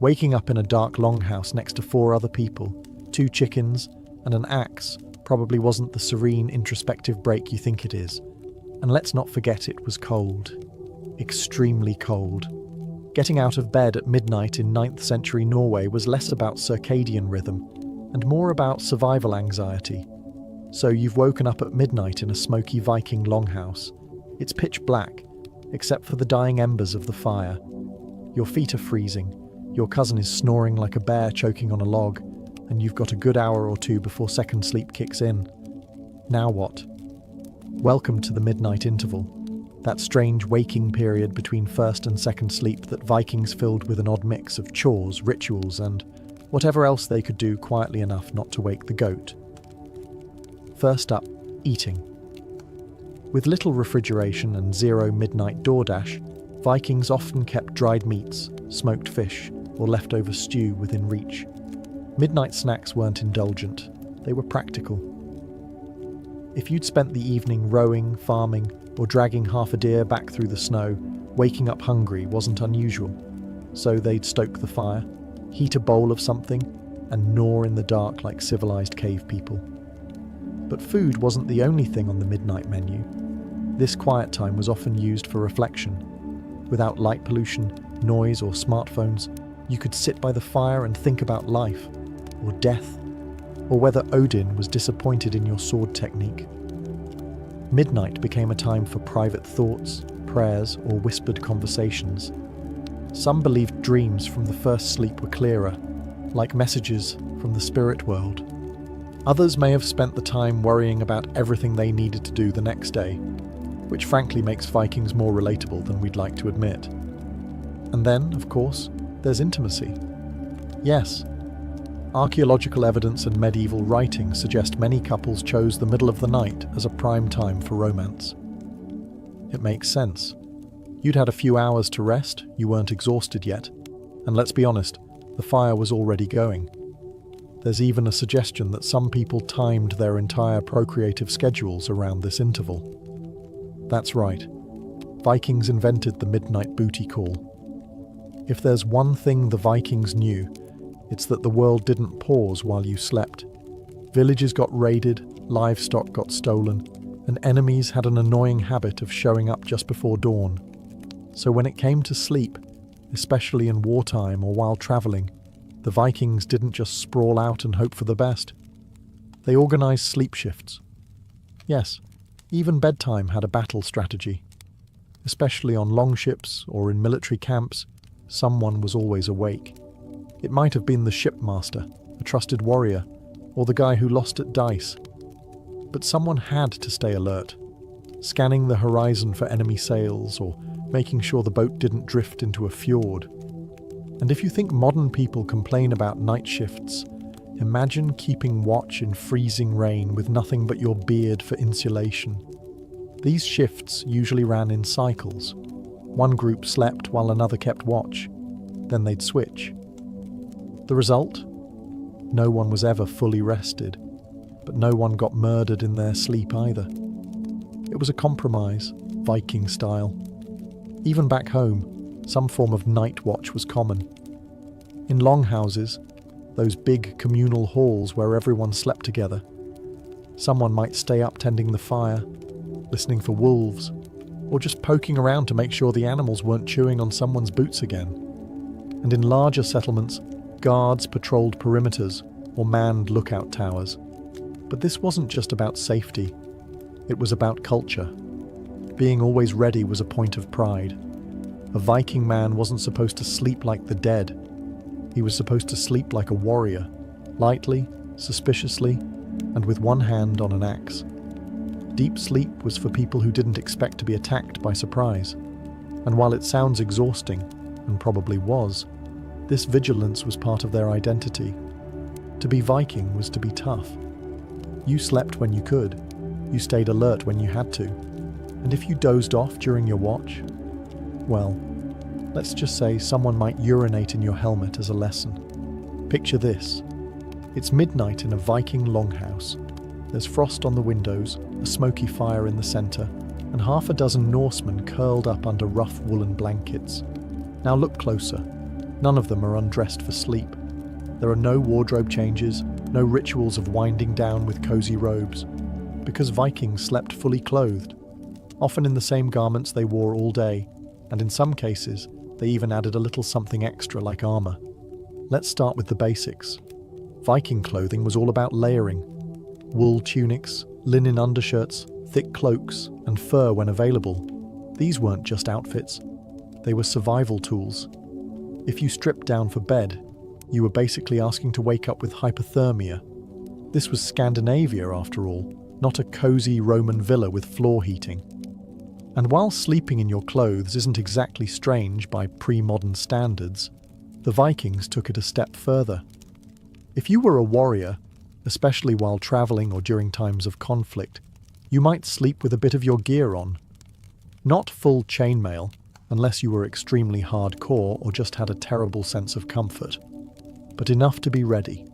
Waking up in a dark longhouse next to 4 other people, 2 chickens, and an axe probably wasn't the serene, introspective break you think it is. And let's not forget it was cold. Extremely cold. Getting out of bed at midnight in 9th century Norway was less about circadian rhythm and more about survival anxiety. So you've woken up at midnight in a smoky Viking longhouse. It's pitch black, except for the dying embers of the fire. Your feet are freezing, your cousin is snoring like a bear choking on a log, and you've got a good hour or 2 before second sleep kicks in. Now what? Welcome to the midnight interval, that strange waking period between first and second sleep that Vikings filled with an odd mix of chores, rituals, and whatever else they could do quietly enough not to wake the goat. First up, eating. With little refrigeration and 0 midnight DoorDash, Vikings often kept dried meats, smoked fish, or leftover stew within reach. Midnight snacks weren't indulgent, they were practical. If you'd spent the evening rowing, farming, or dragging half a deer back through the snow, waking up hungry wasn't unusual. So they'd stoke the fire, heat a bowl of something, and gnaw in the dark like civilized cave people. But food wasn't the only thing on the midnight menu. This quiet time was often used for reflection. Without light pollution, noise, or smartphones, you could sit by the fire and think about life, or death, or whether Odin was disappointed in your sword technique. Midnight became a time for private thoughts, prayers, or whispered conversations. Some believed dreams from the first sleep were clearer, like messages from the spirit world. Others may have spent the time worrying about everything they needed to do the next day, which frankly makes Vikings more relatable than we'd like to admit. And then, of course, there's intimacy. Yes, archaeological evidence and medieval writings suggest many couples chose the middle of the night as a prime time for romance. It makes sense. You'd had a few hours to rest, you weren't exhausted yet, and let's be honest, the fire was already going. There's even a suggestion that some people timed their entire procreative schedules around this interval. That's right. Vikings invented the midnight booty call. If there's one thing the Vikings knew, it's that the world didn't pause while you slept. Villages got raided, livestock got stolen, and enemies had an annoying habit of showing up just before dawn. So when it came to sleep, especially in wartime or while traveling, the Vikings didn't just sprawl out and hope for the best. They organized sleep shifts. Yes, even bedtime had a battle strategy. Especially on longships or in military camps, someone was always awake. It might have been the shipmaster, a trusted warrior, or the guy who lost at dice. But someone had to stay alert, scanning the horizon for enemy sails or making sure the boat didn't drift into a fjord. And if you think modern people complain about night shifts, imagine keeping watch in freezing rain with nothing but your beard for insulation. These shifts usually ran in cycles. One group slept while another kept watch. Then they'd switch. The result? No one was ever fully rested, but no one got murdered in their sleep either. It was a compromise, Viking style. Even back home, some form of night watch was common. In longhouses, those big communal halls where everyone slept together, someone might stay up tending the fire, listening for wolves, or just poking around to make sure the animals weren't chewing on someone's boots again. And in larger settlements, guards patrolled perimeters or manned lookout towers. But this wasn't just about safety, it was about culture. Being always ready was a point of pride. A Viking man wasn't supposed to sleep like the dead. He was supposed to sleep like a warrior, lightly, suspiciously, and with one hand on an axe. Deep sleep was for people who didn't expect to be attacked by surprise. And while it sounds exhausting, and probably was, this vigilance was part of their identity. To be Viking was to be tough. You slept when you could. You stayed alert when you had to. And if you dozed off during your watch, well, let's just say someone might urinate in your helmet as a lesson. Picture this. It's midnight in a Viking longhouse. There's frost on the windows, a smoky fire in the center, and half a dozen Norsemen curled up under rough woolen blankets. Now look closer. None of them are undressed for sleep. There are no wardrobe changes, no rituals of winding down with cozy robes, because Vikings slept fully clothed, often in the same garments they wore all day, and in some cases, they even added a little something extra like armor. Let's start with the basics. Viking clothing was all about layering. Wool tunics, linen undershirts, thick cloaks, and fur when available. These weren't just outfits, they were survival tools. If you stripped down for bed, you were basically asking to wake up with hypothermia. This was Scandinavia, after all, not a cozy Roman villa with floor heating. And while sleeping in your clothes isn't exactly strange by pre-modern standards, the Vikings took it a step further. If you were a warrior, especially while traveling or during times of conflict, you might sleep with a bit of your gear on. Not full chainmail, unless you were extremely hardcore or just had a terrible sense of comfort, but enough to be ready.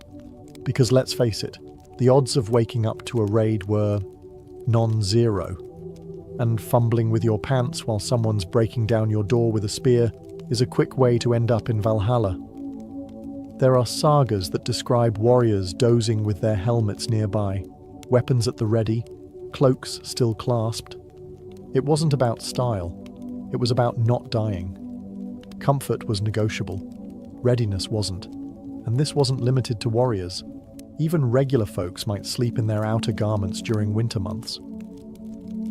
Because let's face it, the odds of waking up to a raid were non-zero, and fumbling with your pants while someone's breaking down your door with a spear is a quick way to end up in Valhalla. There are sagas that describe warriors dozing with their helmets nearby, weapons at the ready, cloaks still clasped. It wasn't about style, it was about not dying. Comfort was negotiable, readiness wasn't, and this wasn't limited to warriors. Even regular folks might sleep in their outer garments during winter months.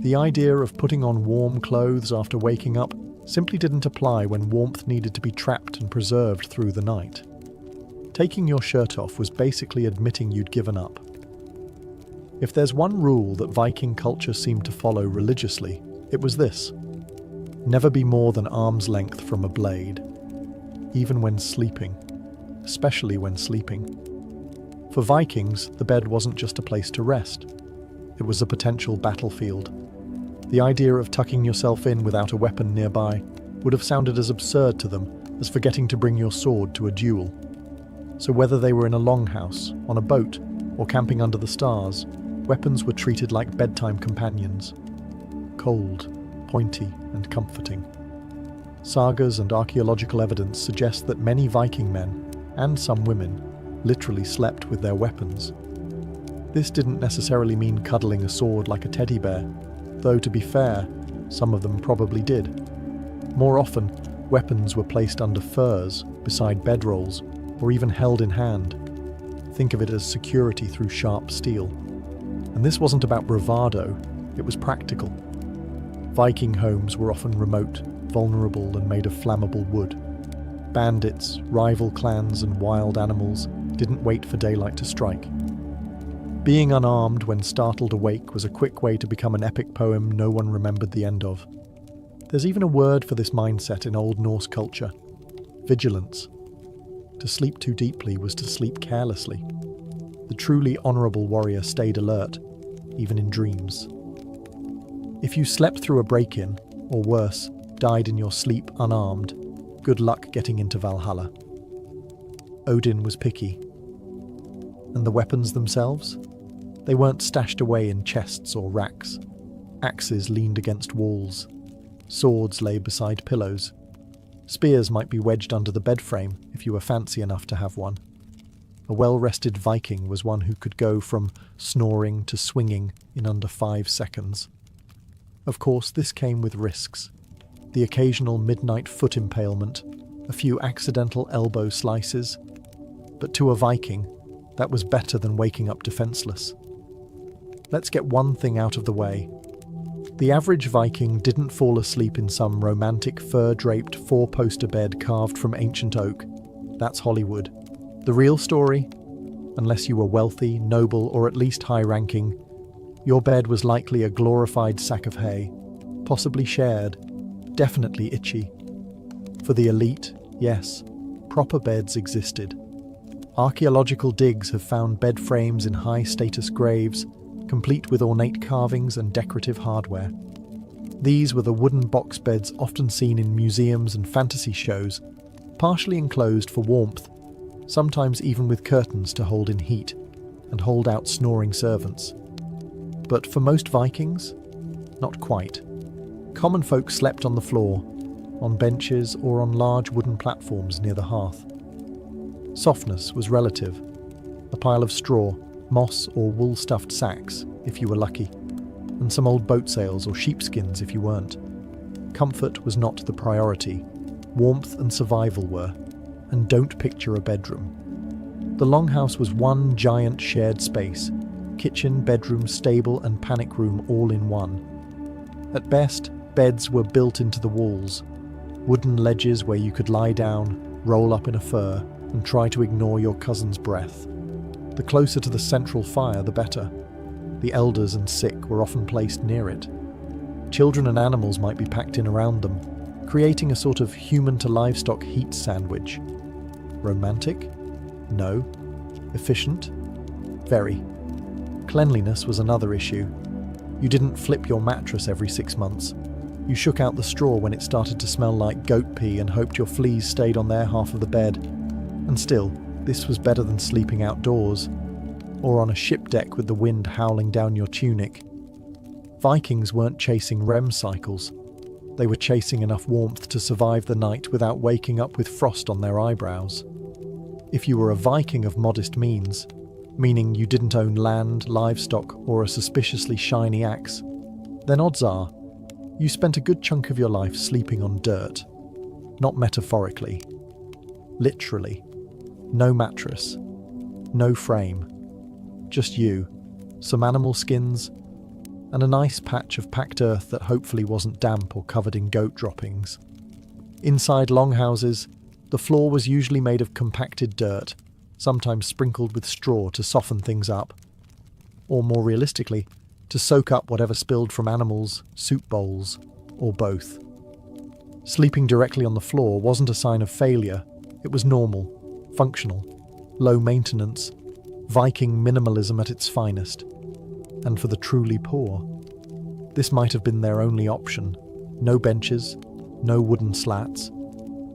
The idea of putting on warm clothes after waking up simply didn't apply when warmth needed to be trapped and preserved through the night. Taking your shirt off was basically admitting you'd given up. If there's one rule that Viking culture seemed to follow religiously, it was this: never be more than arm's length from a blade, even when sleeping, especially when sleeping. For Vikings, the bed wasn't just a place to rest. It was a potential battlefield. The idea of tucking yourself in without a weapon nearby would have sounded as absurd to them as forgetting to bring your sword to a duel. So whether they were in a longhouse, on a boat, or camping under the stars, weapons were treated like bedtime companions. Cold, pointy, and comforting. Sagas and archaeological evidence suggest that many Viking men, and some women, literally slept with their weapons. This didn't necessarily mean cuddling a sword like a teddy bear, though to be fair, some of them probably did. More often, weapons were placed under furs, beside bedrolls, or even held in hand. Think of it as security through sharp steel. And this wasn't about bravado, it was practical. Viking homes were often remote, vulnerable, and made of flammable wood. Bandits, rival clans, and wild animals didn't wait for daylight to strike. Being unarmed when startled awake was a quick way to become an epic poem no one remembered the end of. There's even a word for this mindset in Old Norse culture: vigilance. To sleep too deeply was to sleep carelessly. The truly honourable warrior stayed alert, even in dreams. If you slept through a break-in, or worse, died in your sleep unarmed, good luck getting into Valhalla. Odin was picky. And the weapons themselves? They weren't stashed away in chests or racks. Axes leaned against walls. Swords lay beside pillows. Spears might be wedged under the bed frame if you were fancy enough to have one. A well-rested Viking was one who could go from snoring to swinging in under 5 seconds. Of course, this came with risks. The occasional midnight foot impalement, a few accidental elbow slices. But to a Viking, that was better than waking up defenseless. Let's get one thing out of the way. The average Viking didn't fall asleep in some romantic fur-draped 4-poster bed carved from ancient oak. That's Hollywood. The real story? Unless you were wealthy, noble, or at least high-ranking, your bed was likely a glorified sack of hay, possibly shared, definitely itchy. For the elite, yes, proper beds existed. Archaeological digs have found bed frames in high-status graves, complete with ornate carvings and decorative hardware. These were the wooden box beds often seen in museums and fantasy shows, partially enclosed for warmth, sometimes even with curtains to hold in heat and hold out snoring servants. But for most Vikings, not quite. Common folk slept on the floor, on benches or on large wooden platforms near the hearth. Softness was relative. A pile of straw, moss or wool-stuffed sacks, if you were lucky, and some old boat sails or sheepskins if you weren't. Comfort was not the priority. Warmth and survival were, and don't picture a bedroom. The longhouse was one giant shared space, kitchen, bedroom, stable and panic room all in one. At best, beds were built into the walls, wooden ledges where you could lie down, roll up in a fur, and try to ignore your cousin's breath. The closer to the central fire, the better. The elders and sick were often placed near it. Children and animals might be packed in around them, creating a sort of human-to-livestock heat sandwich. Romantic? No. Efficient? Very. Cleanliness was another issue. You didn't flip your mattress every 6 months. You shook out the straw when it started to smell like goat pee and hoped your fleas stayed on their half of the bed. And still, this was better than sleeping outdoors, or on a ship deck with the wind howling down your tunic. Vikings weren't chasing REM cycles. They were chasing enough warmth to survive the night without waking up with frost on their eyebrows. If you were a Viking of modest means, meaning you didn't own land, livestock, or a suspiciously shiny axe, then odds are you spent a good chunk of your life sleeping on dirt. Not metaphorically. Literally. No mattress. No frame. Just you, some animal skins, and a nice patch of packed earth that hopefully wasn't damp or covered in goat droppings. Inside longhouses, the floor was usually made of compacted dirt, sometimes sprinkled with straw to soften things up. Or more realistically, to soak up whatever spilled from animals, soup bowls, or both. Sleeping directly on the floor wasn't a sign of failure. It was normal, functional, low maintenance, Viking minimalism at its finest. And for the truly poor, this might have been their only option. No benches, no wooden slats,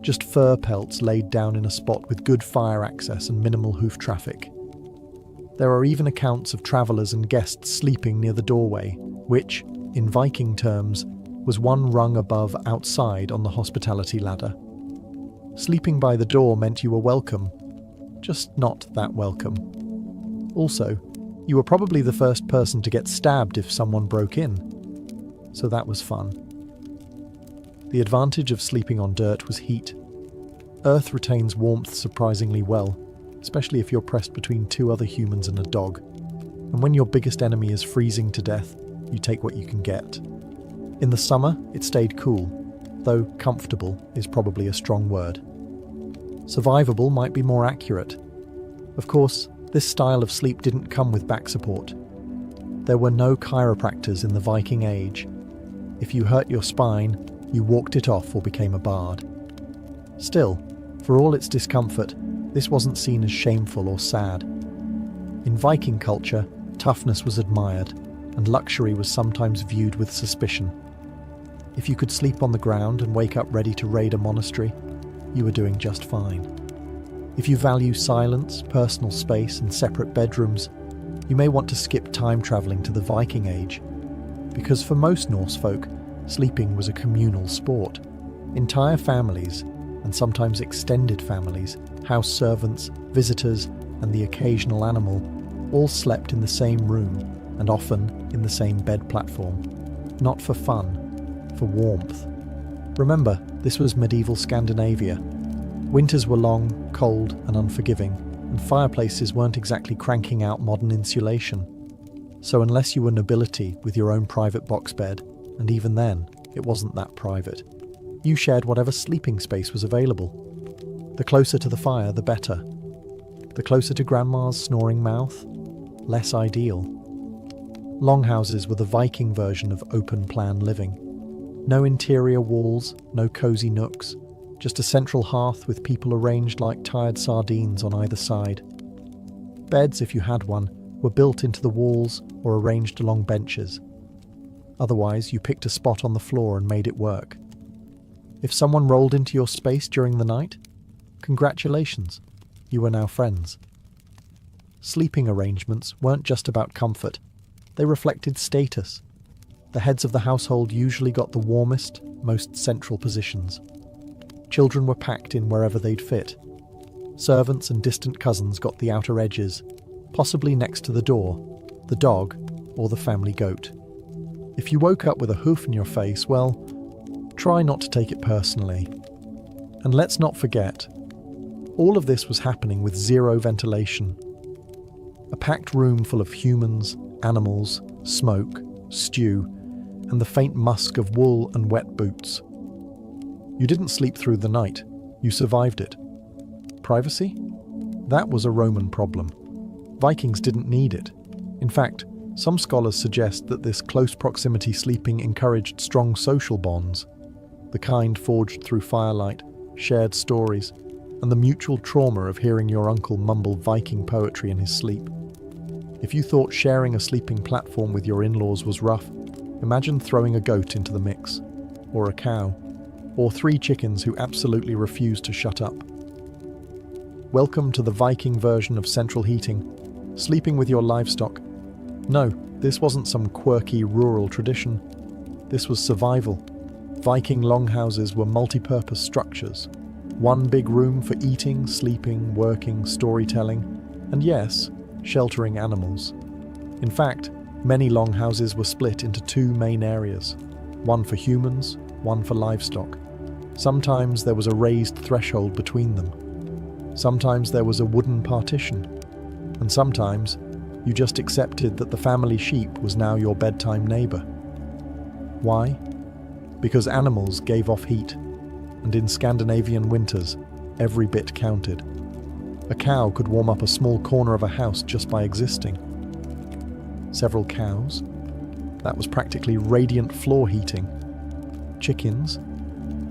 just fur pelts laid down in a spot with good fire access and minimal hoof traffic. There are even accounts of travellers and guests sleeping near the doorway, which, in Viking terms, was one rung above outside on the hospitality ladder. Sleeping by the door meant you were welcome, just not that welcome. Also, you were probably the first person to get stabbed if someone broke in, so that was fun. The advantage of sleeping on dirt was heat. Earth retains warmth surprisingly well, especially if you're pressed between two other humans and a dog. And when your biggest enemy is freezing to death, you take what you can get. In the summer, it stayed cool, though comfortable is probably a strong word. Survivable might be more accurate. Of course, this style of sleep didn't come with back support. There were no chiropractors in the Viking Age. If you hurt your spine, you walked it off or became a bard. Still, for all its discomfort, this wasn't seen as shameful or sad. In Viking culture, toughness was admired, and luxury was sometimes viewed with suspicion. If you could sleep on the ground and wake up ready to raid a monastery, you were doing just fine. If you value silence, personal space, and separate bedrooms, you may want to skip time travelling to the Viking Age. Because for most Norse folk, sleeping was a communal sport. Entire families, and sometimes extended families, house servants, visitors, and the occasional animal, all slept in the same room, and often in the same bed platform. Not for fun, for warmth. Remember, this was medieval Scandinavia. Winters were long, cold, and unforgiving, and fireplaces weren't exactly cranking out modern insulation. So unless you were nobility with your own private box bed, and even then, it wasn't that private, you shared whatever sleeping space was available. The closer to the fire, the better. The closer to Grandma's snoring mouth, less ideal. Longhouses were the Viking version of open-plan living. No interior walls, no cosy nooks, just a central hearth with people arranged like tired sardines on either side. Beds, if you had one, were built into the walls or arranged along benches. Otherwise, you picked a spot on the floor and made it work. If someone rolled into your space during the night, congratulations, you were now friends. Sleeping arrangements weren't just about comfort, they reflected status. The heads of the household usually got the warmest, most central positions. Children were packed in wherever they'd fit. Servants and distant cousins got the outer edges, possibly next to the door, the dog, or the family goat. If you woke up with a hoof in your face, well, try not to take it personally. And let's not forget, all of this was happening with zero ventilation. A packed room full of humans, animals, smoke, stew, and the faint musk of wool and wet boots. You didn't sleep through the night, you survived it. Privacy? That was a Roman problem. Vikings didn't need it. In fact, some scholars suggest that this close proximity sleeping encouraged strong social bonds, the kind forged through firelight, shared stories, and the mutual trauma of hearing your uncle mumble Viking poetry in his sleep. If you thought sharing a sleeping platform with your in-laws was rough, imagine throwing a goat into the mix, or a cow, or 3 chickens who absolutely refused to shut up. Welcome to the Viking version of central heating, sleeping with your livestock. No, this wasn't some quirky rural tradition. This was survival. Viking longhouses were multi-purpose structures. One big room for eating, sleeping, working, storytelling, and yes, sheltering animals. In fact, many longhouses were split into 2 main areas, one for humans, one for livestock. Sometimes there was a raised threshold between them. Sometimes there was a wooden partition. And sometimes you just accepted that the family sheep was now your bedtime neighbor. Why? Because animals gave off heat, and in Scandinavian winters, every bit counted. A cow could warm up a small corner of a house just by existing. Several cows? That was practically radiant floor heating. Chickens?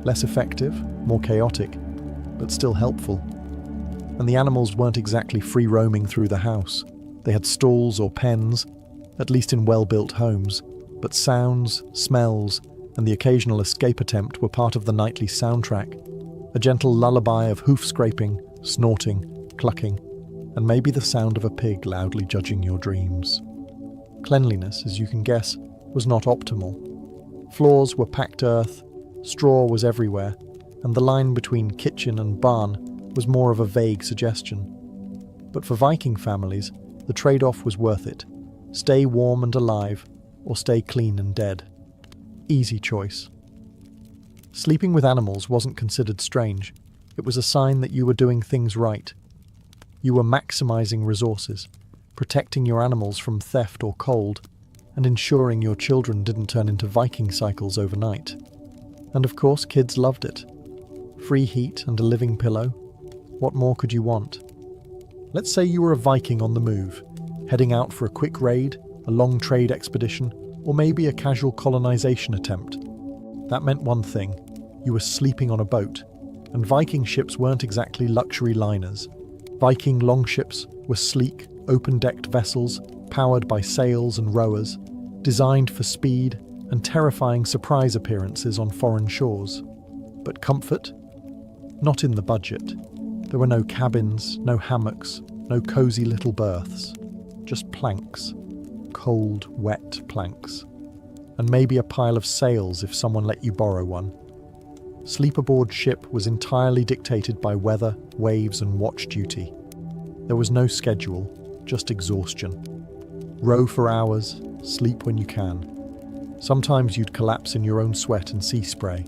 Less effective, more chaotic, but still helpful. And the animals weren't exactly free roaming through the house. They had stalls or pens, at least in well-built homes, but sounds, smells, and the occasional escape attempt were part of the nightly soundtrack, a gentle lullaby of hoof scraping, snorting, clucking, and maybe the sound of a pig loudly judging your dreams. Cleanliness, as you can guess, was not optimal. Floors were packed earth, straw was everywhere, and the line between kitchen and barn was more of a vague suggestion. But for Viking families, the trade-off was worth it. Stay warm and alive, or stay clean and dead. Easy choice. Sleeping with animals wasn't considered strange. It was a sign that you were doing things right. You were maximizing resources, protecting your animals from theft or cold, and ensuring your children didn't turn into Viking cycles overnight. And of course, kids loved it. Free heat and a living pillow. What more could you want? Let's say you were a Viking on the move, heading out for a quick raid, a long trade expedition, or maybe a casual colonization attempt. That meant one thing: you were sleeping on a boat, and Viking ships weren't exactly luxury liners. Viking longships were sleek, open-decked vessels powered by sails and rowers, designed for speed and terrifying surprise appearances on foreign shores. But comfort? Not in the budget. There were no cabins, no hammocks, no cosy little berths. Just planks. Cold, wet planks. And maybe a pile of sails if someone let you borrow one. Sleep aboard ship was entirely dictated by weather, waves, and watch duty. There was no schedule, just exhaustion. Row for hours, sleep when you can. Sometimes you'd collapse in your own sweat and sea spray.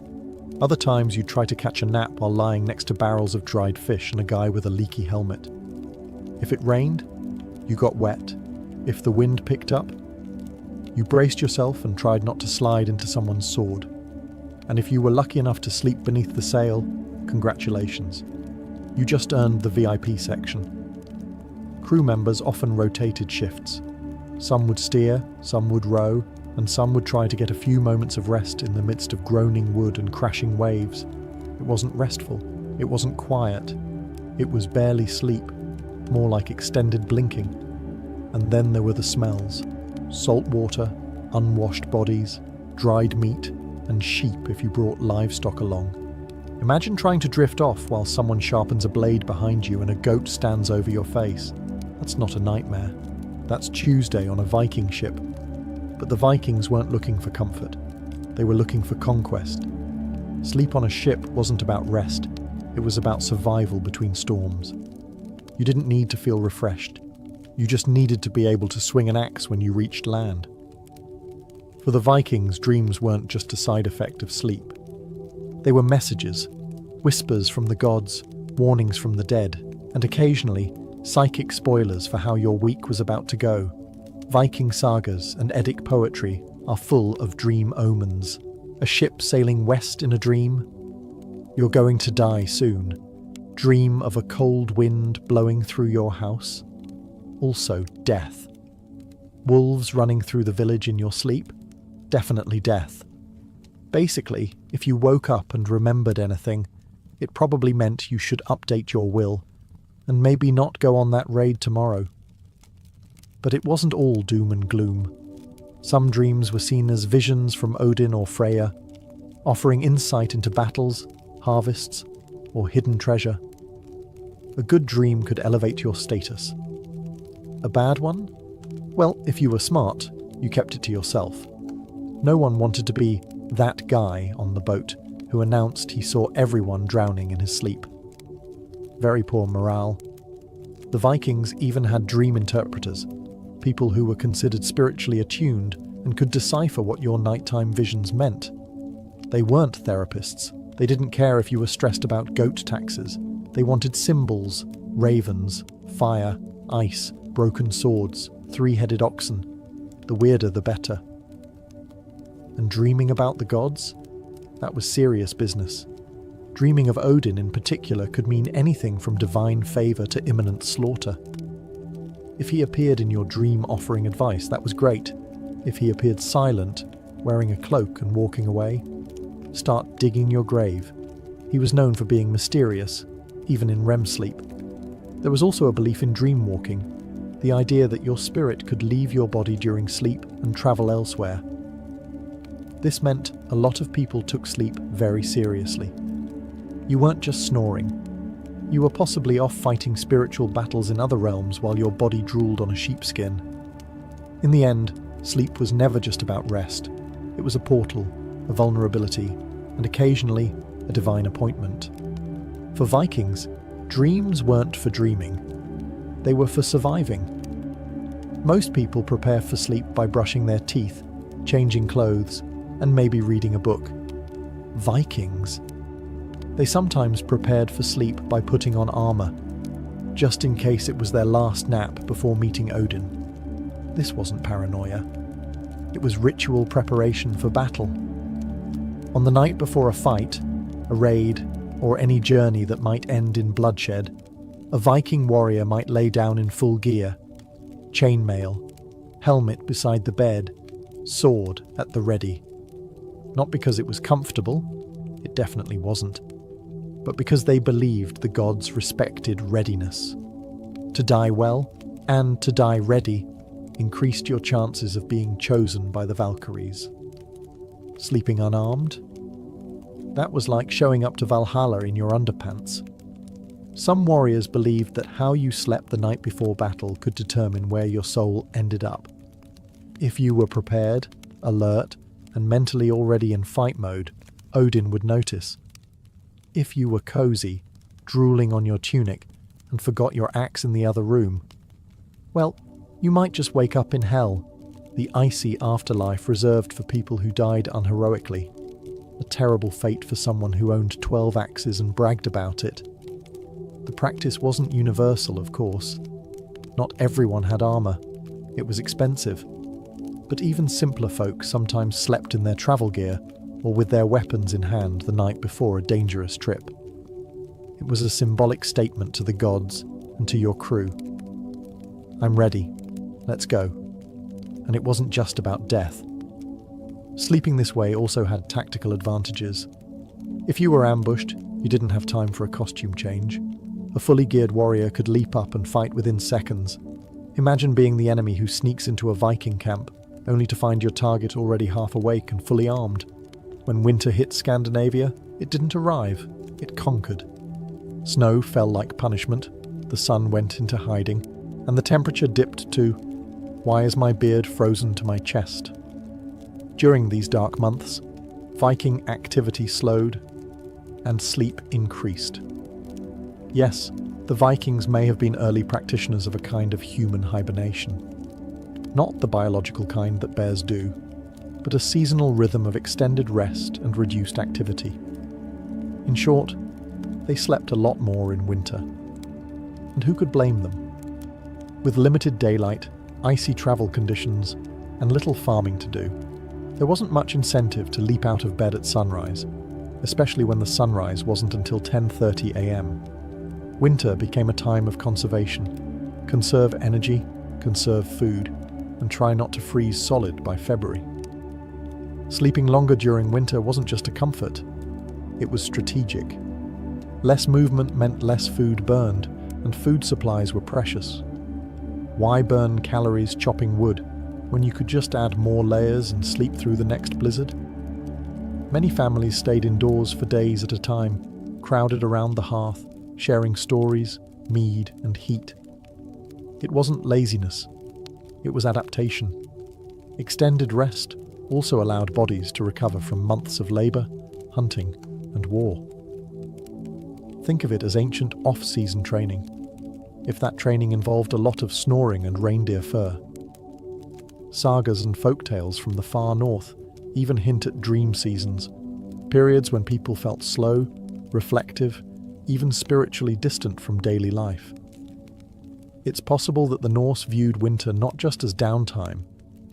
Other times you'd try to catch a nap while lying next to barrels of dried fish and a guy with a leaky helmet. If it rained, you got wet. If the wind picked up, you braced yourself and tried not to slide into someone's sword. And if you were lucky enough to sleep beneath the sail, congratulations. You just earned the VIP section. Crew members often rotated shifts. Some would steer, some would row, and some would try to get a few moments of rest in the midst of groaning wood and crashing waves. It wasn't restful. It wasn't quiet. It was barely sleep, more like extended blinking. And then there were the smells. Salt water, unwashed bodies, dried meat, and sheep if you brought livestock along. Imagine trying to drift off while someone sharpens a blade behind you and a goat stands over your face. That's not a nightmare. That's Tuesday on a Viking ship. But But the Vikings weren't looking for comfort. They were looking for conquest. Sleep on a ship wasn't about rest. It was about survival between storms. You didn't need to feel refreshed. You just needed to be able to swing an axe when you reached land. For the Vikings, dreams weren't just a side effect of sleep. They were messages, whispers from the gods, warnings from the dead, and occasionally, psychic spoilers for how your week was about to go. Viking sagas and Eddic poetry are full of dream omens. A ship sailing west in a dream. You're going to die soon. Dream of a cold wind blowing through your house. Also death. Wolves running through the village in your sleep. Definitely death. Basically, if you woke up and remembered anything, it probably meant you should update your will, and maybe not go on that raid tomorrow. But it wasn't all doom and gloom. Some dreams were seen as visions from Odin or Freya, offering insight into battles, harvests, or hidden treasure. A good dream could elevate your status. A bad one? Well, if you were smart, you kept it to yourself. No one wanted to be that guy on the boat who announced he saw everyone drowning in his sleep. Very poor morale. The Vikings even had dream interpreters, people who were considered spiritually attuned and could decipher what your nighttime visions meant. They weren't therapists. They didn't care if you were stressed about goat taxes. They wanted symbols, ravens, fire, ice, broken swords, three-headed oxen. The weirder the better. And dreaming about the gods? That was serious business. Dreaming of Odin in particular could mean anything from divine favour to imminent slaughter. If he appeared in your dream offering advice, that was great. If he appeared silent, wearing a cloak and walking away, start digging your grave. He was known for being mysterious, even in REM sleep. There was also a belief in dream walking, the idea that your spirit could leave your body during sleep and travel elsewhere. This meant a lot of people took sleep very seriously. You weren't just snoring. You were possibly off fighting spiritual battles in other realms while your body drooled on a sheepskin. In the end, sleep was never just about rest. It was a portal, a vulnerability, and occasionally a divine appointment. For Vikings, dreams weren't for dreaming. They were for surviving. Most people prepare for sleep by brushing their teeth, changing clothes, and maybe reading a book. Vikings, they sometimes prepared for sleep by putting on armor, just in case it was their last nap before meeting Odin. This wasn't paranoia. It was ritual preparation for battle. On the night before a fight, a raid, or any journey that might end in bloodshed, a Viking warrior might lay down in full gear, chainmail, helmet beside the bed, sword at the ready. Not because it was comfortable, it definitely wasn't, but because they believed the gods respected readiness. To die well, and to die ready, increased your chances of being chosen by the Valkyries. Sleeping unarmed? That was like showing up to Valhalla in your underpants. Some warriors believed that how you slept the night before battle could determine where your soul ended up. If you were prepared, alert, and mentally already in fight mode, Odin would notice. If you were cozy, drooling on your tunic, and forgot your axe in the other room, well, you might just wake up in hell, the icy afterlife reserved for people who died unheroically. A terrible fate for someone who owned 12 axes and bragged about it. The practice wasn't universal, of course. Not everyone had armor. It was expensive. But even simpler folk sometimes slept in their travel gear or with their weapons in hand the night before a dangerous trip. It was a symbolic statement to the gods and to your crew. I'm ready. Let's go. And it wasn't just about death. Sleeping this way also had tactical advantages. If you were ambushed, you didn't have time for a costume change. A fully geared warrior could leap up and fight within seconds. Imagine being the enemy who sneaks into a Viking camp, only to find your target already half awake and fully armed. When winter hit Scandinavia, it didn't arrive, it conquered. Snow fell like punishment, the sun went into hiding, and the temperature dipped to, "Why is my beard frozen to my chest?" During these dark months, Viking activity slowed and sleep increased. Yes, the Vikings may have been early practitioners of a kind of human hibernation. Not the biological kind that bears do, but a seasonal rhythm of extended rest and reduced activity. In short, they slept a lot more in winter. And who could blame them? With limited daylight, icy travel conditions, and little farming to do, there wasn't much incentive to leap out of bed at sunrise, especially when the sunrise wasn't until 10:30 a.m. Winter became a time of conservation. Conserve energy, conserve food, and try not to freeze solid by February. Sleeping longer during winter wasn't just a comfort, it was strategic. Less movement meant less food burned, and food supplies were precious. Why burn calories chopping wood when you could just add more layers and sleep through the next blizzard? Many families stayed indoors for days at a time, crowded around the hearth, sharing stories, mead, and heat. It wasn't laziness, it was adaptation. Extended rest also allowed bodies to recover from months of labor, hunting, and war. Think of it as ancient off-season training, if that training involved a lot of snoring and reindeer fur. Sagas and folktales from the far north even hint at dream seasons, periods when people felt slow, reflective, even spiritually distant from daily life. It's possible that the Norse viewed winter not just as downtime,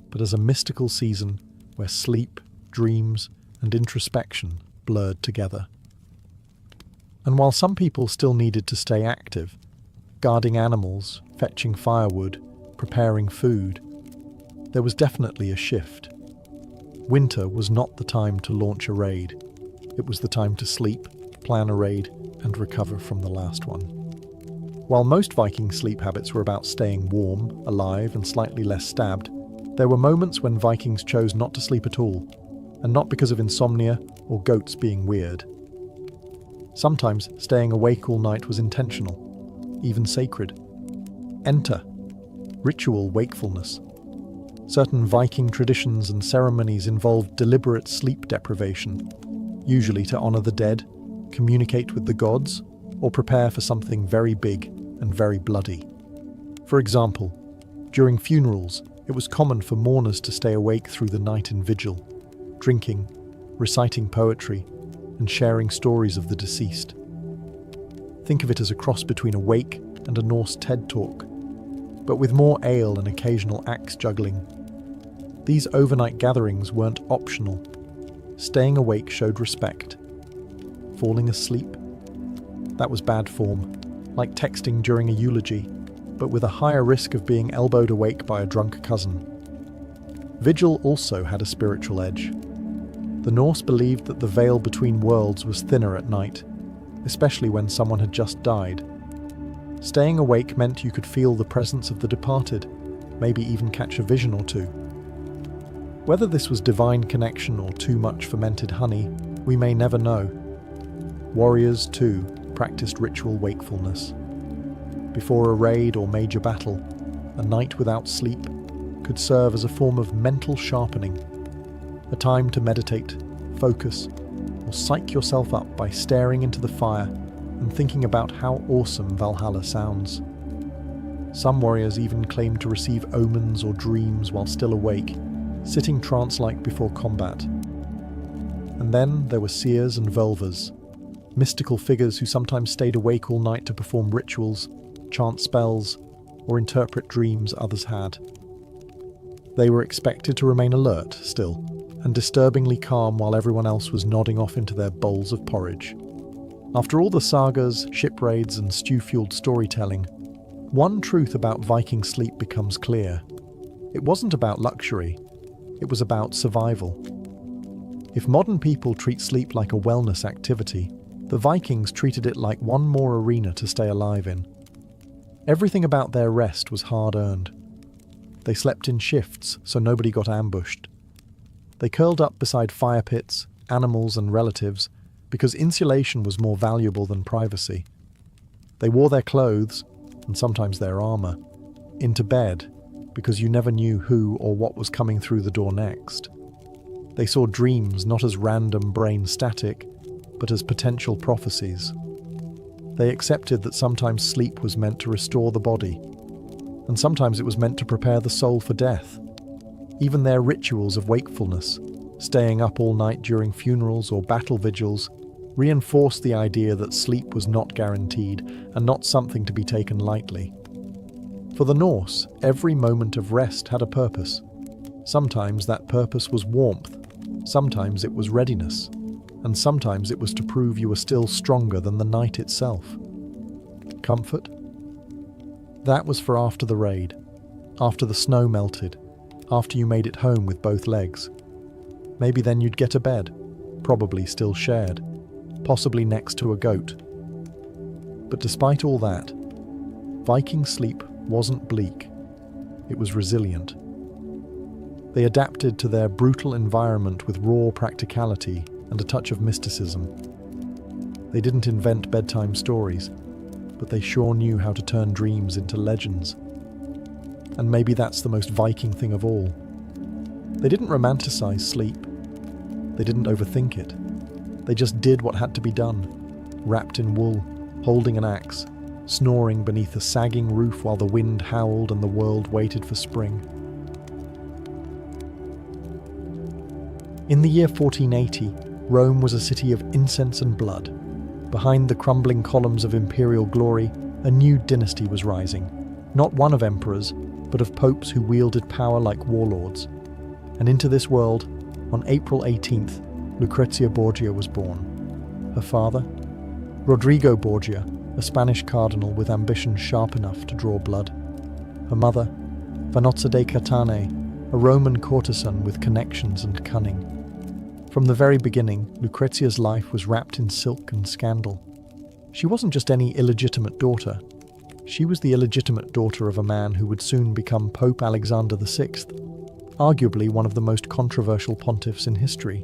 but as a mystical season where sleep, dreams, and introspection blurred together. And while some people still needed to stay active, guarding animals, fetching firewood, preparing food, there was definitely a shift. Winter was not the time to launch a raid. It was the time to sleep, plan a raid, and recover from the last one. While most Viking sleep habits were about staying warm, alive, and slightly less stabbed, there were moments when Vikings chose not to sleep at all, and not because of insomnia or goats being weird. Sometimes staying awake all night was intentional, even sacred. Enter ritual wakefulness. Certain Viking traditions and ceremonies involved deliberate sleep deprivation, usually to honor the dead, communicate with the gods, or prepare for something very big and very bloody. For example, during funerals, it was common for mourners to stay awake through the night in vigil, drinking, reciting poetry, and sharing stories of the deceased. Think of it as a cross between a wake and a Norse TED Talk, but with more ale and occasional axe juggling. These overnight gatherings weren't optional. Staying awake showed respect. Falling asleep? That was bad form, like texting during a eulogy, but with a higher risk of being elbowed awake by a drunk cousin. Vigil also had a spiritual edge. The Norse believed that the veil between worlds was thinner at night, especially when someone had just died. Staying awake meant you could feel the presence of the departed, maybe even catch a vision or two. Whether this was divine connection or too much fermented honey, we may never know. Warriors, too, practiced ritual wakefulness. Before a raid or major battle, a night without sleep could serve as a form of mental sharpening, a time to meditate, focus, or psych yourself up by staring into the fire and thinking about how awesome Valhalla sounds. Some warriors even claimed to receive omens or dreams while still awake, sitting trance-like before combat. And then there were seers and vulvas, mystical figures who sometimes stayed awake all night to perform rituals, chant spells, or interpret dreams others had. They were expected to remain alert still, and disturbingly calm while everyone else was nodding off into their bowls of porridge. After all the sagas, ship raids, and stew-fueled storytelling, one truth about Viking sleep becomes clear. It wasn't about luxury, it was about survival. If modern people treat sleep like a wellness activity, the Vikings treated it like one more arena to stay alive in. Everything about their rest was hard-earned. They slept in shifts so nobody got ambushed. They curled up beside fire pits, animals and relatives because insulation was more valuable than privacy. They wore their clothes, and sometimes their armor, into bed because you never knew who or what was coming through the door next. They saw dreams not as random brain static, but as potential prophecies. They accepted that sometimes sleep was meant to restore the body, and sometimes it was meant to prepare the soul for death. Even their rituals of wakefulness, staying up all night during funerals or battle vigils, reinforced the idea that sleep was not guaranteed and not something to be taken lightly. For the Norse, every moment of rest had a purpose. Sometimes that purpose was warmth, sometimes it was readiness, and sometimes it was to prove you were still stronger than the night itself. Comfort? That was for after the raid, after the snow melted, after you made it home with both legs. Maybe then you'd get a bed, probably still shared, possibly next to a goat. But despite all that, Viking sleep wasn't bleak. It was resilient. They adapted to their brutal environment with raw practicality and a touch of mysticism. They didn't invent bedtime stories, but they sure knew how to turn dreams into legends. And maybe that's the most Viking thing of all. They didn't romanticize sleep. They didn't overthink it. They just did what had to be done, wrapped in wool, holding an axe, snoring beneath a sagging roof while the wind howled and the world waited for spring. In the year 1480, Rome was a city of incense and blood. Behind the crumbling columns of imperial glory, a new dynasty was rising, not one of emperors, but of popes who wielded power like warlords. And into this world, on April 18th, Lucrezia Borgia was born. Her father? Rodrigo Borgia, a Spanish cardinal with ambition sharp enough to draw blood. Her mother? Vanozza de Catane, a Roman courtesan with connections and cunning. From the very beginning, Lucrezia's life was wrapped in silk and scandal. She wasn't just any illegitimate daughter. She was the illegitimate daughter of a man who would soon become Pope Alexander VI, arguably one of the most controversial pontiffs in history.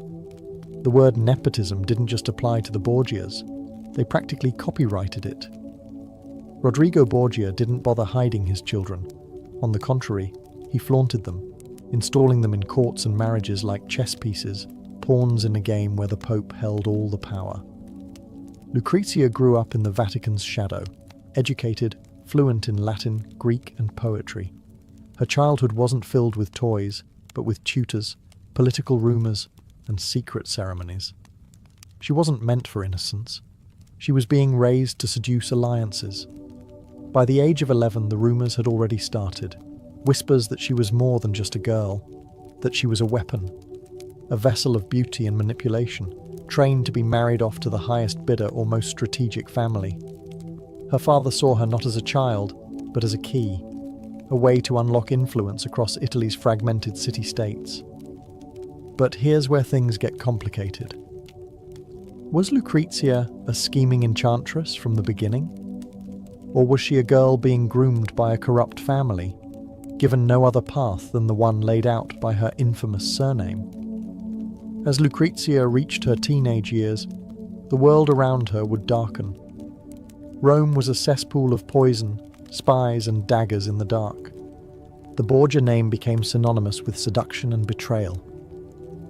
The word nepotism didn't just apply to the Borgias, they practically copyrighted it. Rodrigo Borgia didn't bother hiding his children. On the contrary, he flaunted them, installing them in courts and marriages like chess pieces, pawns in a game where the Pope held all the power. Lucrezia grew up in the Vatican's shadow, educated, fluent in Latin, Greek, and poetry. Her childhood wasn't filled with toys, but with tutors, political rumors, and secret ceremonies. She wasn't meant for innocence. She was being raised to seduce alliances. By the age of 11, the rumors had already started. Whispers that she was more than just a girl, that she was a weapon, a vessel of beauty and manipulation, trained to be married off to the highest bidder or most strategic family. Her father saw her not as a child, but as a key, a way to unlock influence across Italy's fragmented city-states. But here's where things get complicated. Was Lucrezia a scheming enchantress from the beginning? Or was she a girl being groomed by a corrupt family, given no other path than the one laid out by her infamous surname? As Lucrezia reached her teenage years, the world around her would darken. Rome was a cesspool of poison, spies, and daggers in the dark. The Borgia name became synonymous with seduction and betrayal,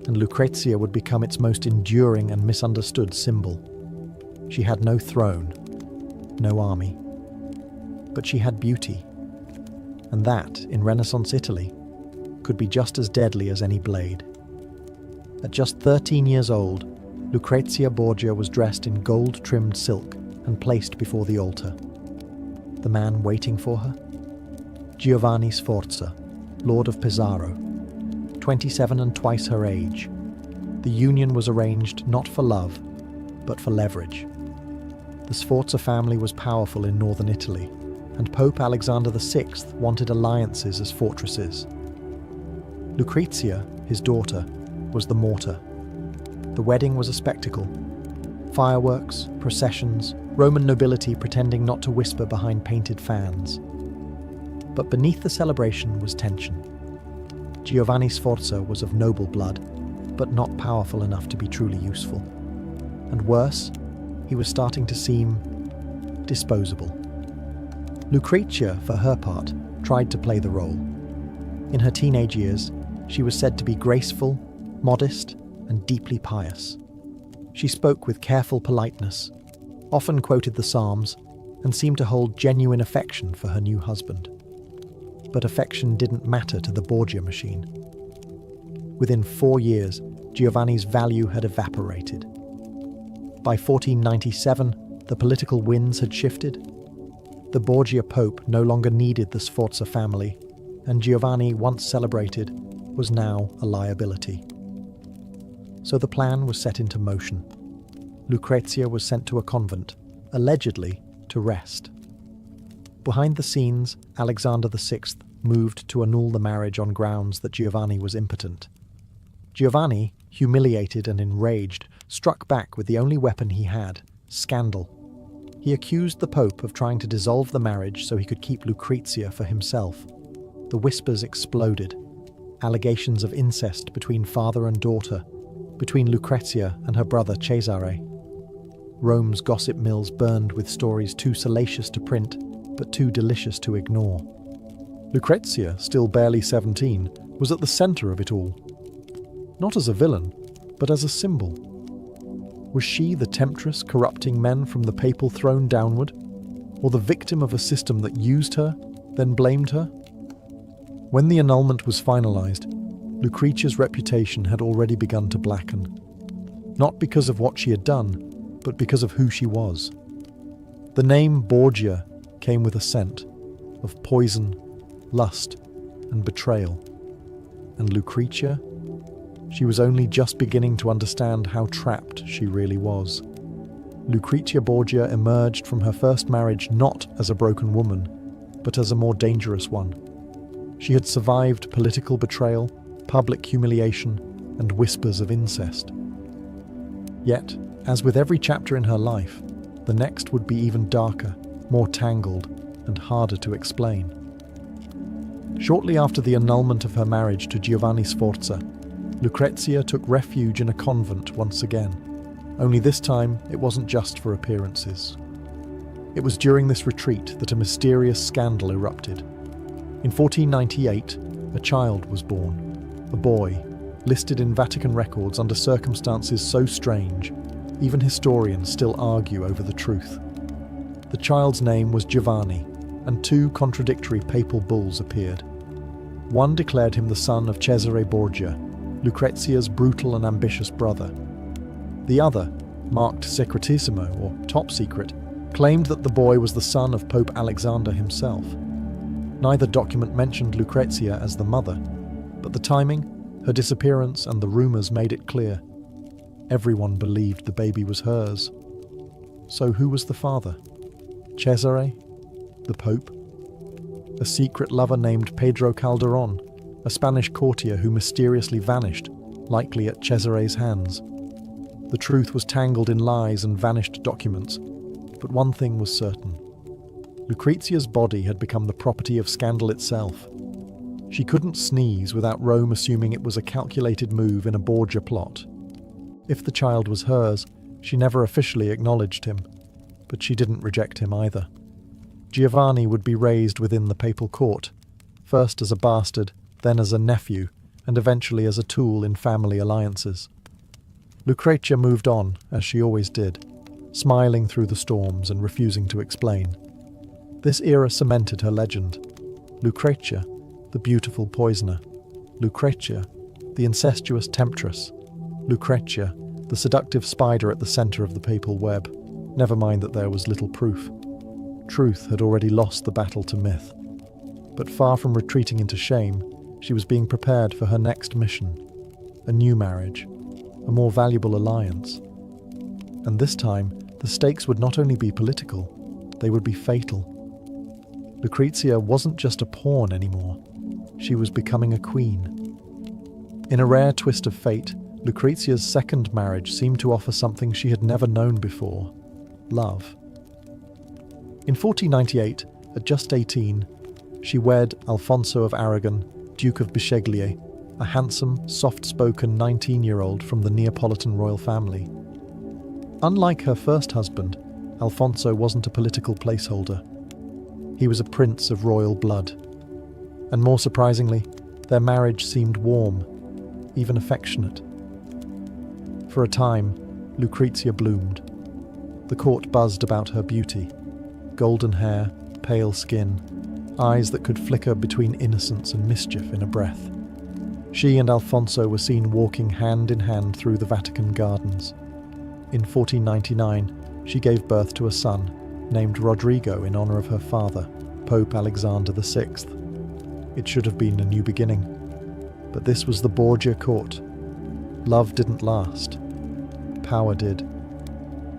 and Lucrezia would become its most enduring and misunderstood symbol. She had no throne, no army, but she had beauty, and that, in Renaissance Italy, could be just as deadly as any blade. At just 13 years old, Lucrezia Borgia was dressed in gold-trimmed silk and placed before the altar. The man waiting for her? Giovanni Sforza, Lord of Pesaro, 27 and twice her age. The union was arranged not for love, but for leverage. The Sforza family was powerful in northern Italy, and Pope Alexander VI wanted alliances as fortresses. Lucrezia, his daughter, was the mortar. The wedding was a spectacle. Fireworks, processions, Roman nobility pretending not to whisper behind painted fans. But beneath the celebration was tension. Giovanni Sforza was of noble blood, but not powerful enough to be truly useful. And worse, he was starting to seem disposable. Lucrezia, for her part, tried to play the role. In her teenage years, she was said to be graceful, modest, and deeply pious. She spoke with careful politeness, often quoted the Psalms, and seemed to hold genuine affection for her new husband. But affection didn't matter to the Borgia machine. Within 4 years, Giovanni's value had evaporated. By 1497, the political winds had shifted. The Borgia Pope no longer needed the Sforza family, and Giovanni, once celebrated, was now a liability. So the plan was set into motion. Lucrezia was sent to a convent, allegedly to rest. Behind the scenes, Alexander VI moved to annul the marriage on grounds that Giovanni was impotent. Giovanni, humiliated and enraged, struck back with the only weapon he had: scandal. He accused the Pope of trying to dissolve the marriage so he could keep Lucrezia for himself. The whispers exploded. Allegations of incest between father and daughter, between Lucrezia and her brother Cesare. Rome's gossip mills burned with stories too salacious to print, but too delicious to ignore. Lucrezia, still barely 17, was at the centre of it all. Not as a villain, but as a symbol. Was she the temptress corrupting men from the papal throne downward, or the victim of a system that used her, then blamed her? When the annulment was finalised, Lucrezia's reputation had already begun to blacken. Not because of what she had done, but because of who she was. The name Borgia came with a scent of poison, lust, and betrayal. And Lucrezia? She was only just beginning to understand how trapped she really was. Lucrezia Borgia emerged from her first marriage not as a broken woman, but as a more dangerous one. She had survived political betrayal, public humiliation, and whispers of incest. Yet, as with every chapter in her life, the next would be even darker, more tangled, and harder to explain. Shortly after the annulment of her marriage to Giovanni Sforza, Lucrezia took refuge in a convent once again. Only this time, it wasn't just for appearances. It was during this retreat that a mysterious scandal erupted. In 1498, a child was born, a boy, listed in Vatican records under circumstances so strange, even historians still argue over the truth. The child's name was Giovanni, and 2 contradictory papal bulls appeared. One declared him the son of Cesare Borgia, Lucrezia's brutal and ambitious brother. The other, marked Secretissimo, or top secret, claimed that the boy was the son of Pope Alexander himself. Neither document mentioned Lucrezia as the mother, but the timing, her disappearance, and the rumours made it clear. Everyone believed the baby was hers. So who was the father? Cesare? The Pope? A secret lover named Pedro Calderón, a Spanish courtier who mysteriously vanished, likely at Cesare's hands. The truth was tangled in lies and vanished documents, but one thing was certain. Lucrezia's body had become the property of scandal itself. She couldn't sneeze without Rome assuming it was a calculated move in a Borgia plot. If the child was hers, she never officially acknowledged him, but she didn't reject him either. Giovanni would be raised within the papal court, first as a bastard, then as a nephew, and eventually as a tool in family alliances. Lucrezia moved on, as she always did, smiling through the storms and refusing to explain. This era cemented her legend. Lucrezia, the beautiful poisoner. Lucrezia, the incestuous temptress. Lucrezia, the seductive spider at the centre of the papal web. Never mind that there was little proof. Truth had already lost the battle to myth. But far from retreating into shame, she was being prepared for her next mission. A new marriage. A more valuable alliance. And this time, the stakes would not only be political, they would be fatal. Lucrezia wasn't just a pawn anymore. She was becoming a queen. In a rare twist of fate, Lucrezia's second marriage seemed to offer something she had never known before: love. In 1498, at just 18, she wed Alfonso of Aragon, Duke of Bisceglie, a handsome, soft-spoken 19-year-old from the Neapolitan royal family. Unlike her first husband, Alfonso wasn't a political placeholder. He was a prince of royal blood. And more surprisingly, their marriage seemed warm, even affectionate. For a time, Lucrezia bloomed. The court buzzed about her beauty. Golden hair, pale skin, eyes that could flicker between innocence and mischief in a breath. She and Alfonso were seen walking hand in hand through the Vatican gardens. In 1499, she gave birth to a son, named Rodrigo in honor of her father, Pope Alexander VI. It should have been a new beginning. But this was the Borgia court. Love didn't last. Power did.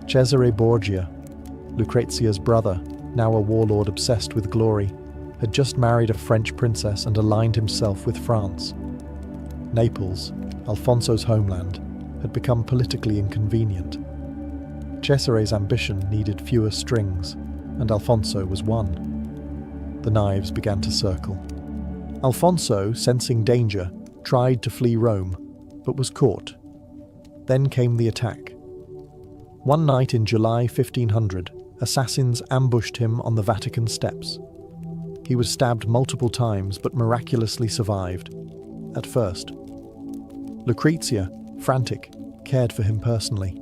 Cesare Borgia, Lucrezia's brother, now a warlord obsessed with glory, had just married a French princess and aligned himself with France. Naples, Alfonso's homeland, had become politically inconvenient. Cesare's ambition needed fewer strings, and Alfonso was one. The knives began to circle. Alfonso, sensing danger, tried to flee Rome, but was caught. Then came the attack. One night in July 1500, assassins ambushed him on the Vatican steps. He was stabbed multiple times but miraculously survived. At first. Lucrezia, frantic, cared for him personally.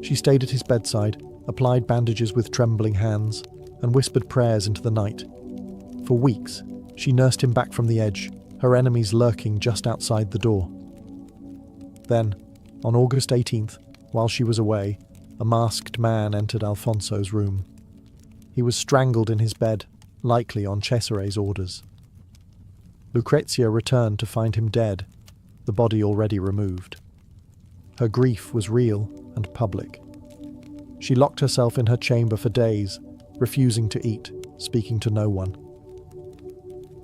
She stayed at his bedside, applied bandages with trembling hands, and whispered prayers into the night. For weeks, she nursed him back from the edge, her enemies lurking just outside the door. Then, on August 18th, while she was away, a masked man entered Alfonso's room. He was strangled in his bed, likely on Cesare's orders. Lucrezia returned to find him dead, the body already removed. Her grief was real and public. She locked herself in her chamber for days, refusing to eat, speaking to no one.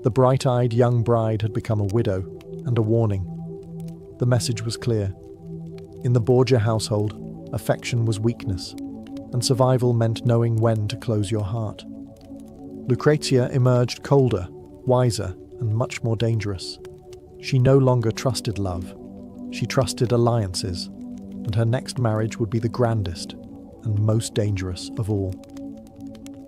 The bright-eyed young bride had become a widow, and a warning. The message was clear. In the Borgia household, affection was weakness, and survival meant knowing when to close your heart. Lucrezia emerged colder, wiser, and much more dangerous. She no longer trusted love. She trusted alliances, and her next marriage would be the grandest and most dangerous of all.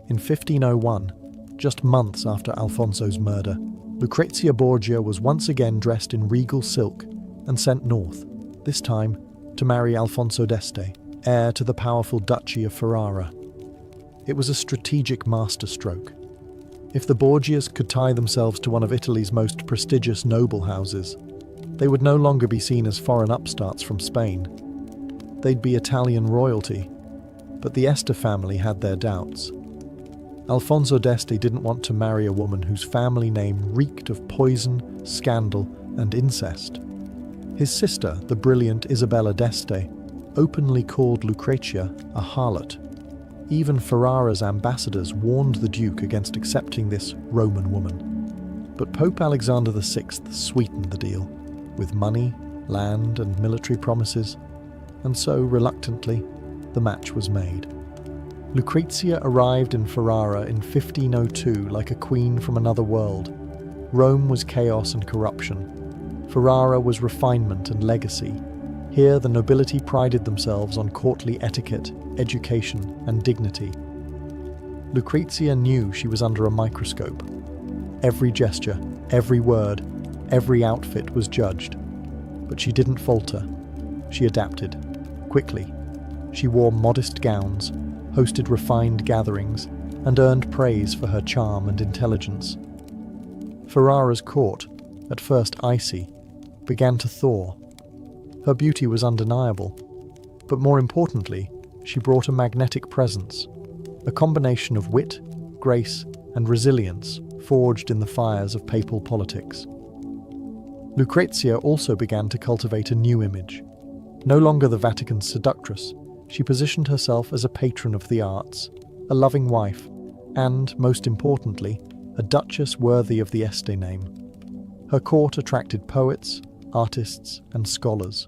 In 1501, just months after Alfonso's murder, Lucrezia Borgia was once again dressed in regal silk and sent north, this time to marry Alfonso d'Este, heir to the powerful Duchy of Ferrara. It was a strategic masterstroke. If the Borgias could tie themselves to one of Italy's most prestigious noble houses, they would no longer be seen as foreign upstarts from Spain. They'd be Italian royalty, but the Este family had their doubts. Alfonso d'Este didn't want to marry a woman whose family name reeked of poison, scandal, and incest. His sister, the brilliant Isabella d'Este, openly called Lucrezia a harlot. Even Ferrara's ambassadors warned the Duke against accepting this Roman woman. But Pope Alexander VI sweetened the deal, with money, land, and military promises, and so, reluctantly, the match was made. Lucrezia arrived in Ferrara in 1502 like a queen from another world. Rome was chaos and corruption. Ferrara was refinement and legacy. Here the nobility prided themselves on courtly etiquette, education, and dignity. Lucrezia knew she was under a microscope. Every gesture, every word, every outfit was judged. But she didn't falter. She adapted. Quickly. She wore modest gowns, hosted refined gatherings, and earned praise for her charm and intelligence. Ferrara's court, at first icy, began to thaw. Her beauty was undeniable, but more importantly, she brought a magnetic presence, a combination of wit, grace, and resilience forged in the fires of papal politics. Lucrezia also began to cultivate a new image. No longer the Vatican's seductress, she positioned herself as a patron of the arts, a loving wife, and, most importantly, a duchess worthy of the Este name. Her court attracted poets, artists, and scholars.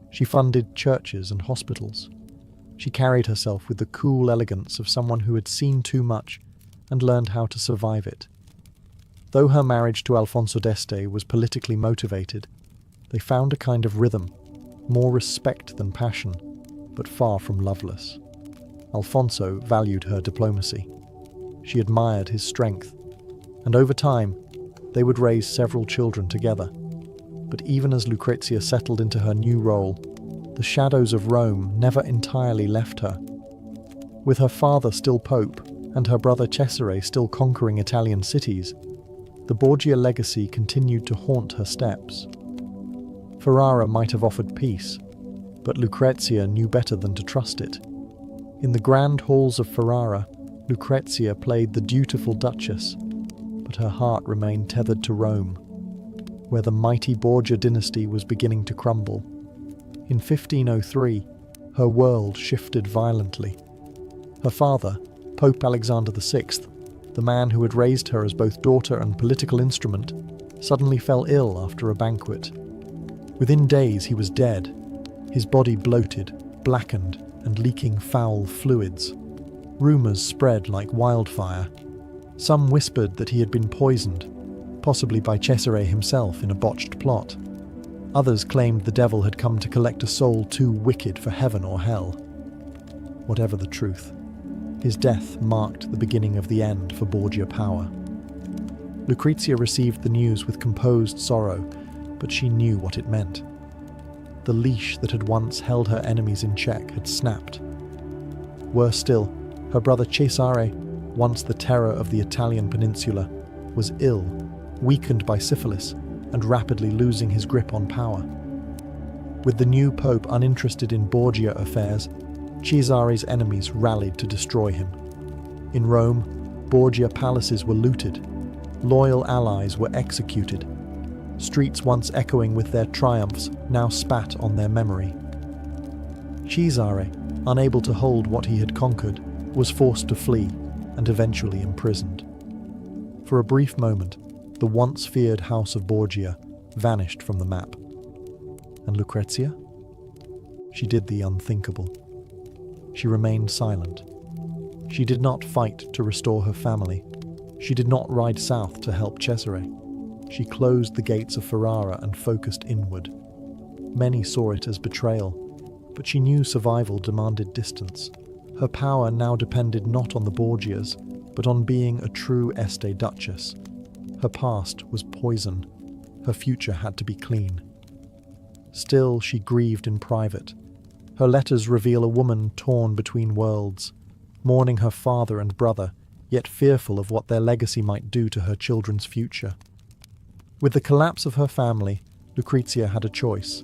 She funded churches and hospitals. She carried herself with the cool elegance of someone who had seen too much and learned how to survive it. Though her marriage to Alfonso d'Este was politically motivated, they found a kind of rhythm, more respect than passion, but far from loveless. Alfonso valued her diplomacy. She admired his strength, and over time, they would raise several children together. But even as Lucrezia settled into her new role, the shadows of Rome never entirely left her. With her father still Pope and her brother Cesare still conquering Italian cities, the Borgia legacy continued to haunt her steps. Ferrara might have offered peace, but Lucrezia knew better than to trust it. In the grand halls of Ferrara, Lucrezia played the dutiful duchess, but her heart remained tethered to Rome, where the mighty Borgia dynasty was beginning to crumble. In 1503, her world shifted violently. Her father, Pope Alexander VI, the man who had raised her as both daughter and political instrument, suddenly fell ill after a banquet. Within days he was dead, his body bloated, blackened, and leaking foul fluids. Rumours spread like wildfire. Some whispered that he had been poisoned, possibly by Cesare himself in a botched plot. Others claimed the devil had come to collect a soul too wicked for heaven or hell. Whatever the truth, his death marked the beginning of the end for Borgia power. Lucrezia received the news with composed sorrow, but she knew what it meant. The leash that had once held her enemies in check had snapped. Worse still, her brother Cesare, once the terror of the Italian peninsula, was ill, weakened by syphilis, and rapidly losing his grip on power. With the new pope uninterested in Borgia affairs, Cesare's enemies rallied to destroy him. In Rome, Borgia palaces were looted, loyal allies were executed. Streets once echoing with their triumphs now spat on their memory. Cesare, unable to hold what he had conquered, was forced to flee and eventually imprisoned. For a brief moment, the once feared house of Borgia vanished from the map. And Lucrezia? She did the unthinkable. She remained silent. She did not fight to restore her family. She did not ride south to help Cesare. She closed the gates of Ferrara and focused inward. Many saw it as betrayal, but she knew survival demanded distance. Her power now depended not on the Borgias, but on being a true Este Duchess. Her past was poison. Her future had to be clean. Still, she grieved in private. Her letters reveal a woman torn between worlds, mourning her father and brother, yet fearful of what their legacy might do to her children's future. With the collapse of her family, Lucrezia had a choice: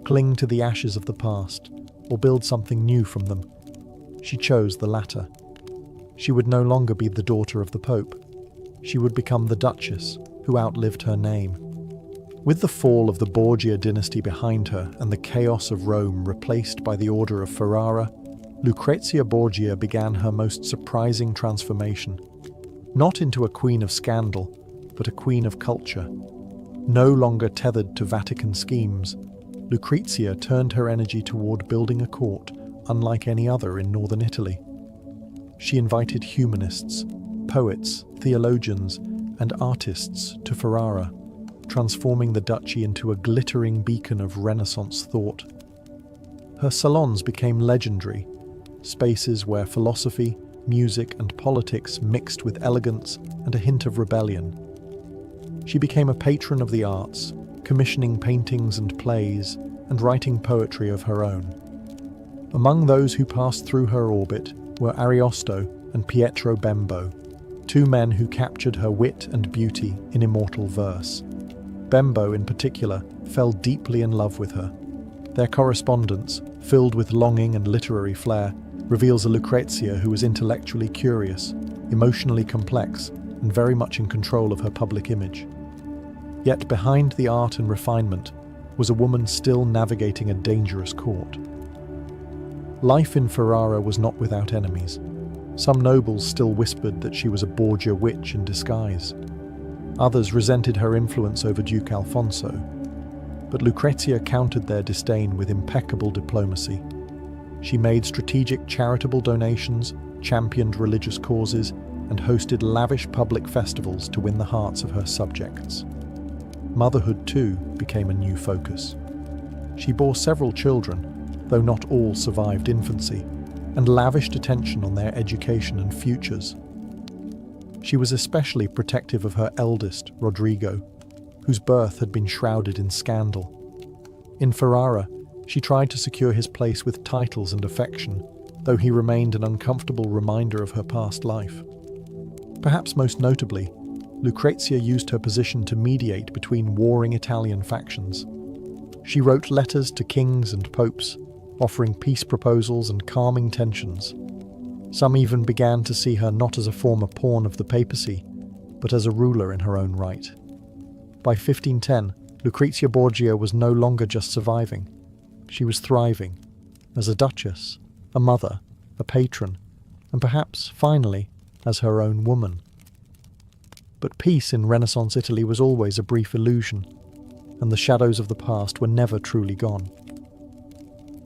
cling to the ashes of the past, or build something new from them. She chose the latter. She would no longer be the daughter of the Pope. She would become the Duchess, who outlived her name. With the fall of the Borgia dynasty behind her and the chaos of Rome replaced by the order of Ferrara, Lucrezia Borgia began her most surprising transformation. Not into a queen of scandal, but a queen of culture. No longer tethered to Vatican schemes, Lucrezia turned her energy toward building a court unlike any other in northern Italy. She invited humanists, poets, theologians, and artists to Ferrara, transforming the duchy into a glittering beacon of Renaissance thought. Her salons became legendary, spaces where philosophy, music, and politics mixed with elegance and a hint of rebellion. She became a patron of the arts, commissioning paintings and plays, and writing poetry of her own. Among those who passed through her orbit were Ariosto and Pietro Bembo, two men who captured her wit and beauty in immortal verse. Bembo, in particular, fell deeply in love with her. Their correspondence, filled with longing and literary flair, reveals a Lucrezia who was intellectually curious, emotionally complex, and very much in control of her public image. Yet behind the art and refinement was a woman still navigating a dangerous court. Life in Ferrara was not without enemies. Some nobles still whispered that she was a Borgia witch in disguise. Others resented her influence over Duke Alfonso. But Lucrezia countered their disdain with impeccable diplomacy. She made strategic charitable donations, championed religious causes, and hosted lavish public festivals to win the hearts of her subjects. Motherhood, too, became a new focus. She bore several children, though not all survived infancy, and lavished attention on their education and futures. She was especially protective of her eldest, Rodrigo, whose birth had been shrouded in scandal. In Ferrara, She tried to secure his place with titles and affection, though he remained an uncomfortable reminder of her past life. Perhaps most notably, Lucrezia used her position to mediate between warring Italian factions. She wrote letters to kings and popes, offering peace proposals and calming tensions. Some even began to see her not as a former pawn of the papacy, but as a ruler in her own right. By 1510, Lucrezia Borgia was no longer just surviving. She was thriving, as a duchess, a mother, a patron, and perhaps, finally, as her own woman. But peace in Renaissance Italy was always a brief illusion, and the shadows of the past were never truly gone.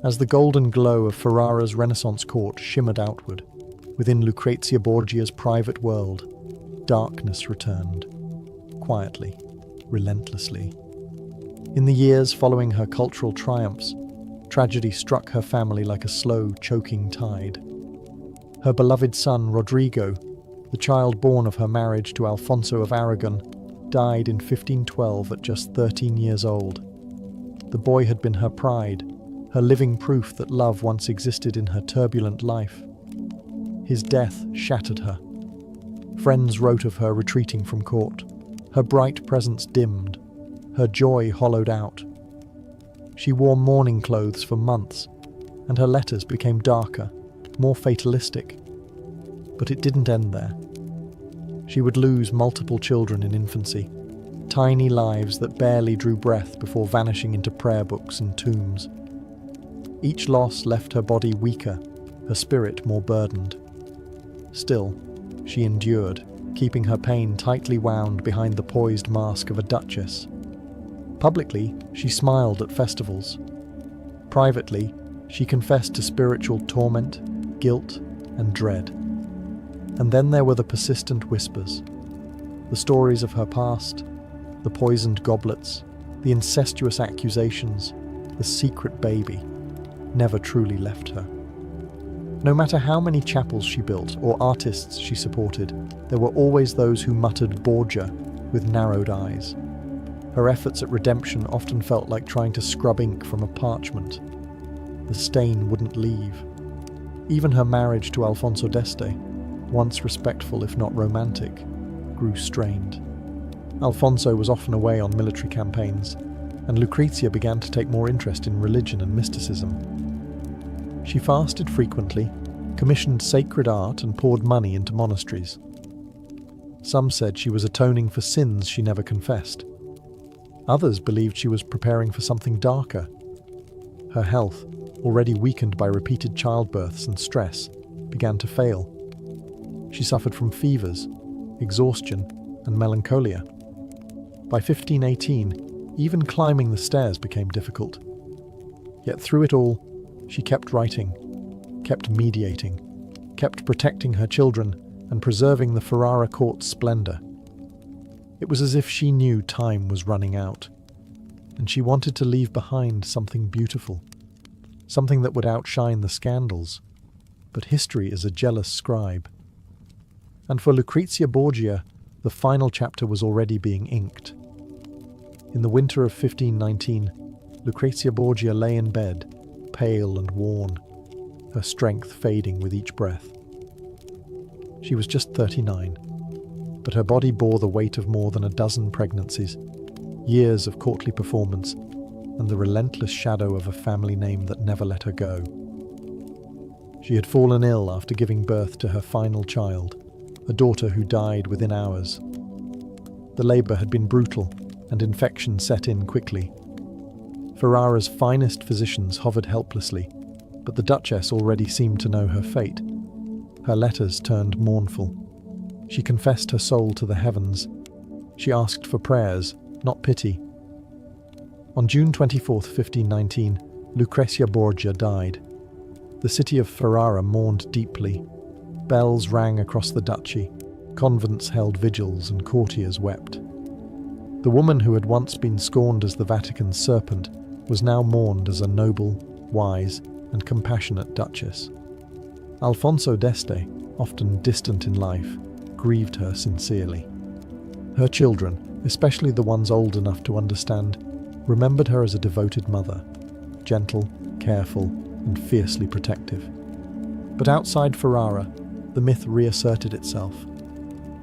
As the golden glow of Ferrara's Renaissance court shimmered outward, within Lucrezia Borgia's private world, darkness returned, quietly, relentlessly. In the years following her cultural triumphs, tragedy struck her family like a slow, choking tide. Her beloved son, Rodrigo, the child born of her marriage to Alfonso of Aragon, died in 1512 at just 13 years old. The boy had been her pride, her living proof that love once existed in her turbulent life. His death shattered her. Friends wrote of her retreating from court. Her bright presence dimmed, her joy hollowed out. She wore mourning clothes for months, and her letters became darker, more fatalistic. But it didn't end there. She would lose multiple children in infancy, tiny lives that barely drew breath before vanishing into prayer books and tombs. Each loss left her body weaker, her spirit more burdened. Still, she endured, keeping her pain tightly wound behind the poised mask of a duchess. Publicly, she smiled at festivals. Privately, she confessed to spiritual torment, guilt, and dread. And then there were the persistent whispers. The stories of her past, the poisoned goblets, the incestuous accusations, the secret baby, never truly left her. No matter how many chapels she built or artists she supported, there were always those who muttered Borgia with narrowed eyes. Her efforts at redemption often felt like trying to scrub ink from a parchment. The stain wouldn't leave. Even her marriage to Alfonso d'Este, once respectful if not romantic, grew strained. Alfonso was often away on military campaigns, and Lucrezia began to take more interest in religion and mysticism. She fasted frequently, commissioned sacred art, and poured money into monasteries. Some said she was atoning for sins she never confessed. Others believed she was preparing for something darker. Her health, already weakened by repeated childbirths and stress, began to fail. She suffered from fevers, exhaustion, and melancholia. By 1518, even climbing the stairs became difficult. Yet through it all, she kept writing, kept mediating, kept protecting her children and preserving the Ferrara court's splendor. It was as if she knew time was running out, and she wanted to leave behind something beautiful, something that would outshine the scandals. But history is a jealous scribe. And for Lucrezia Borgia, the final chapter was already being inked. In the winter of 1519, Lucrezia Borgia lay in bed, pale and worn, her strength fading with each breath. She was just 39, but her body bore the weight of more than a dozen pregnancies, years of courtly performance, and the relentless shadow of a family name that never let her go. She had fallen ill after giving birth to her final child, a daughter who died within hours. The labour had been brutal, and infection set in quickly. Ferrara's finest physicians hovered helplessly, but the Duchess already seemed to know her fate. Her letters turned mournful. She confessed her soul to the heavens. She asked for prayers, not pity. On June 24, 1519, Lucrezia Borgia died. The city of Ferrara mourned deeply. Bells rang across the duchy, convents held vigils, and courtiers wept. The woman who had once been scorned as the Vatican's serpent was now mourned as a noble, wise, and compassionate duchess. Alfonso d'Este, often distant in life, grieved her sincerely. Her children, especially the ones old enough to understand, remembered her as a devoted mother. gentle, careful, and fiercely protective. But outside Ferrara, the myth reasserted itself.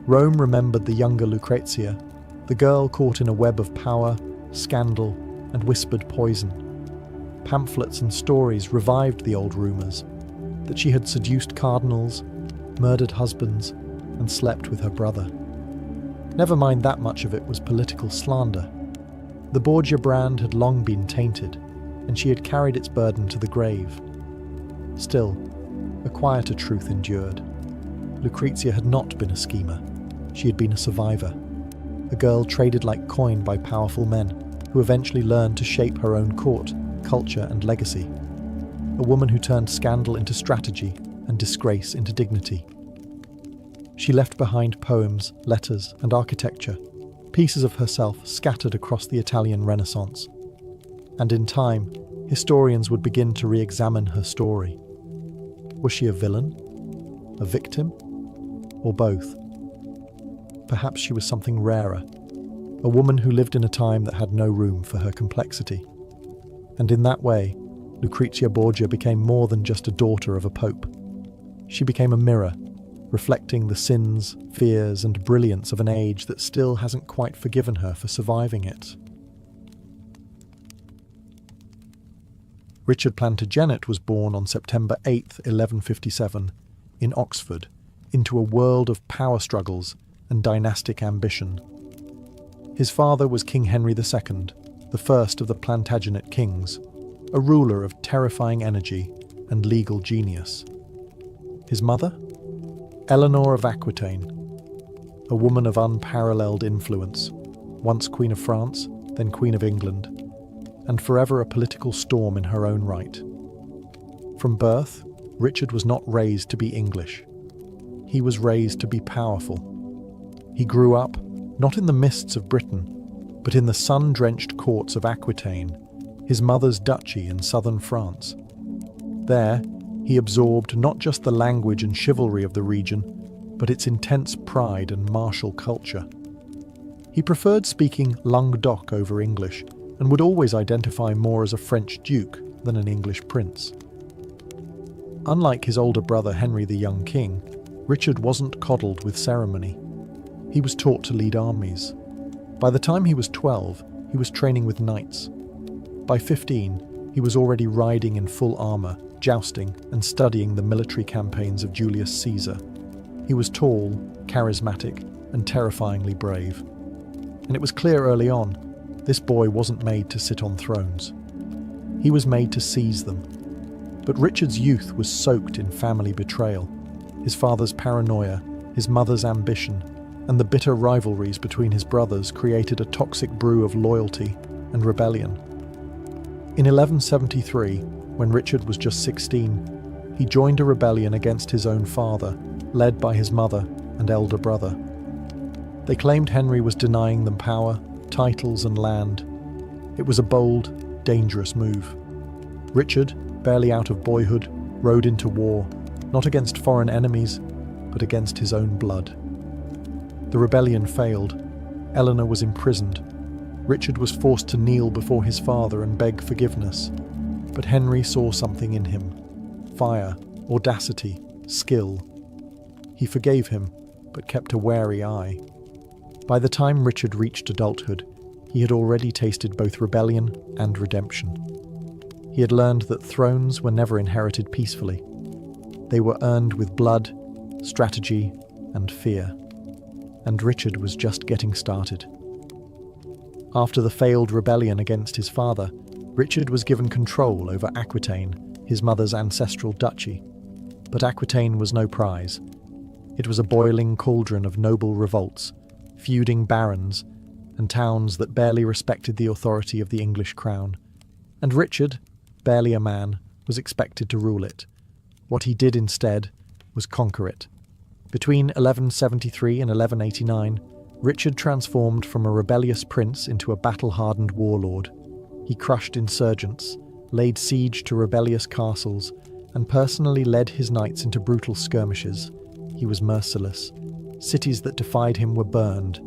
Rome remembered the younger Lucrezia, the girl caught in a web of power, scandal, and whispered poison. Pamphlets and stories revived the old rumours that she had seduced cardinals, murdered husbands, and slept with her brother. Never mind that much of it was political slander. The Borgia brand had long been tainted, and she had carried its burden to the grave. Still, a quieter truth endured. Lucrezia had not been a schemer. She had been a survivor. A girl traded like coin by powerful men, who eventually learned to shape her own court, culture, and legacy. A woman who turned scandal into strategy and disgrace into dignity. She left behind poems, letters, and architecture, pieces of herself scattered across the Italian Renaissance. And in time, historians would begin to re-examine her story. Was she a villain? A victim? Or both? Perhaps she was something rarer, a woman who lived in a time that had no room for her complexity. And in that way, Lucrezia Borgia became more than just a daughter of a pope. She became a mirror, reflecting the sins, fears, and brilliance of an age that still hasn't quite forgiven her for surviving it. Richard Plantagenet was born on September 8, 1157, in Oxford, into a world of power struggles and dynastic ambition. His father was King Henry II, the first of the Plantagenet kings, a ruler of terrifying energy and legal genius. His mother? Eleanor of Aquitaine, a woman of unparalleled influence, once Queen of France, then Queen of England, and forever a political storm in her own right. From birth, Richard was not raised to be English. He was raised to be powerful. He grew up, not in the mists of Britain, but in the sun-drenched courts of Aquitaine, his mother's duchy in southern France. There, he absorbed not just the language and chivalry of the region, but its intense pride and martial culture. He preferred speaking Languedoc over English, and would always identify more as a French duke than an English prince. Unlike his older brother Henry the Young King, Richard wasn't coddled with ceremony. He was taught to lead armies. By the time he was 12, he was training with knights. By 15, he was already riding in full armour, jousting, and studying the military campaigns of Julius Caesar. He was tall, charismatic, and terrifyingly brave. And it was clear early on, this boy wasn't made to sit on thrones. He was made to seize them. But Richard's youth was soaked in family betrayal, his father's paranoia, his mother's ambition, and the bitter rivalries between his brothers created a toxic brew of loyalty and rebellion. In 1173, when Richard was just 16, he joined a rebellion against his own father, led by his mother and elder brother. They claimed Henry was denying them power, titles, and land. It was a bold, dangerous move. Richard, barely out of boyhood, rode into war, not against foreign enemies, but against his own blood. The rebellion failed. Eleanor was imprisoned. Richard was forced to kneel before his father and beg forgiveness. But Henry saw something in him: fire, audacity, skill. He forgave him, but kept a wary eye. By the time Richard reached adulthood, he had already tasted both rebellion and redemption. He had learned that thrones were never inherited peacefully. They were earned with blood, strategy, and fear. And Richard was just getting started. After the failed rebellion against his father, Richard was given control over Aquitaine, his mother's ancestral duchy. But Aquitaine was no prize. It was a boiling cauldron of noble revolts, feuding barons, and towns that barely respected the authority of the English crown. And Richard, barely a man, was expected to rule it. What he did instead was conquer it. Between 1173 and 1189, Richard transformed from a rebellious prince into a battle-hardened warlord. He crushed insurgents, laid siege to rebellious castles, and personally led his knights into brutal skirmishes. He was merciless. Cities that defied him were burned.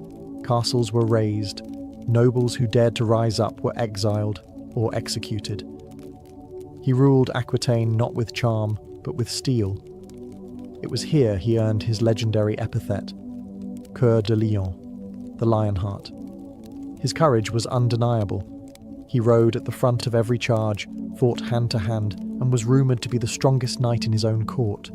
Castles were razed. Nobles who dared to rise up were exiled or executed. He ruled Aquitaine not with charm, but with steel. It was here he earned his legendary epithet, Coeur de Lion, the Lionheart. His courage was undeniable. He rode at the front of every charge, fought hand to hand, and was rumoured to be the strongest knight in his own court.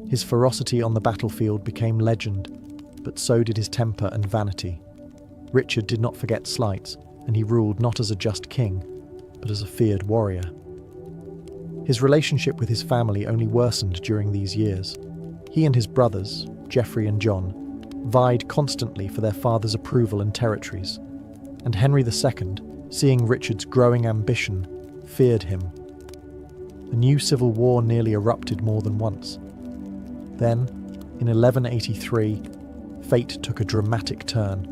His ferocity on the battlefield became legend, but so did his temper and vanity. Richard did not forget slights, and he ruled not as a just king, but as a feared warrior. His relationship with his family only worsened during these years. He and his brothers, Geoffrey and John, vied constantly for their father's approval and territories, and Henry II, seeing Richard's growing ambition, feared him. A new civil war nearly erupted more than once. Then, in 1183, fate took a dramatic turn.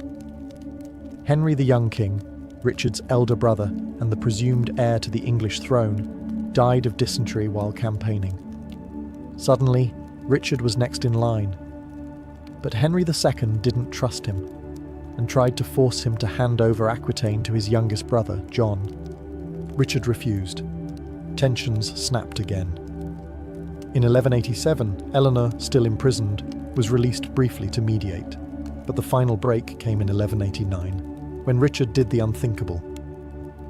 Henry the young king, Richard's elder brother and the presumed heir to the English throne, died of dysentery while campaigning. Suddenly, Richard was next in line. But Henry II didn't trust him, and tried to force him to hand over Aquitaine to his youngest brother, John. Richard refused. Tensions snapped again. In 1187, Eleanor, still imprisoned, was released briefly to mediate, but the final break came in 1189, when Richard did the unthinkable.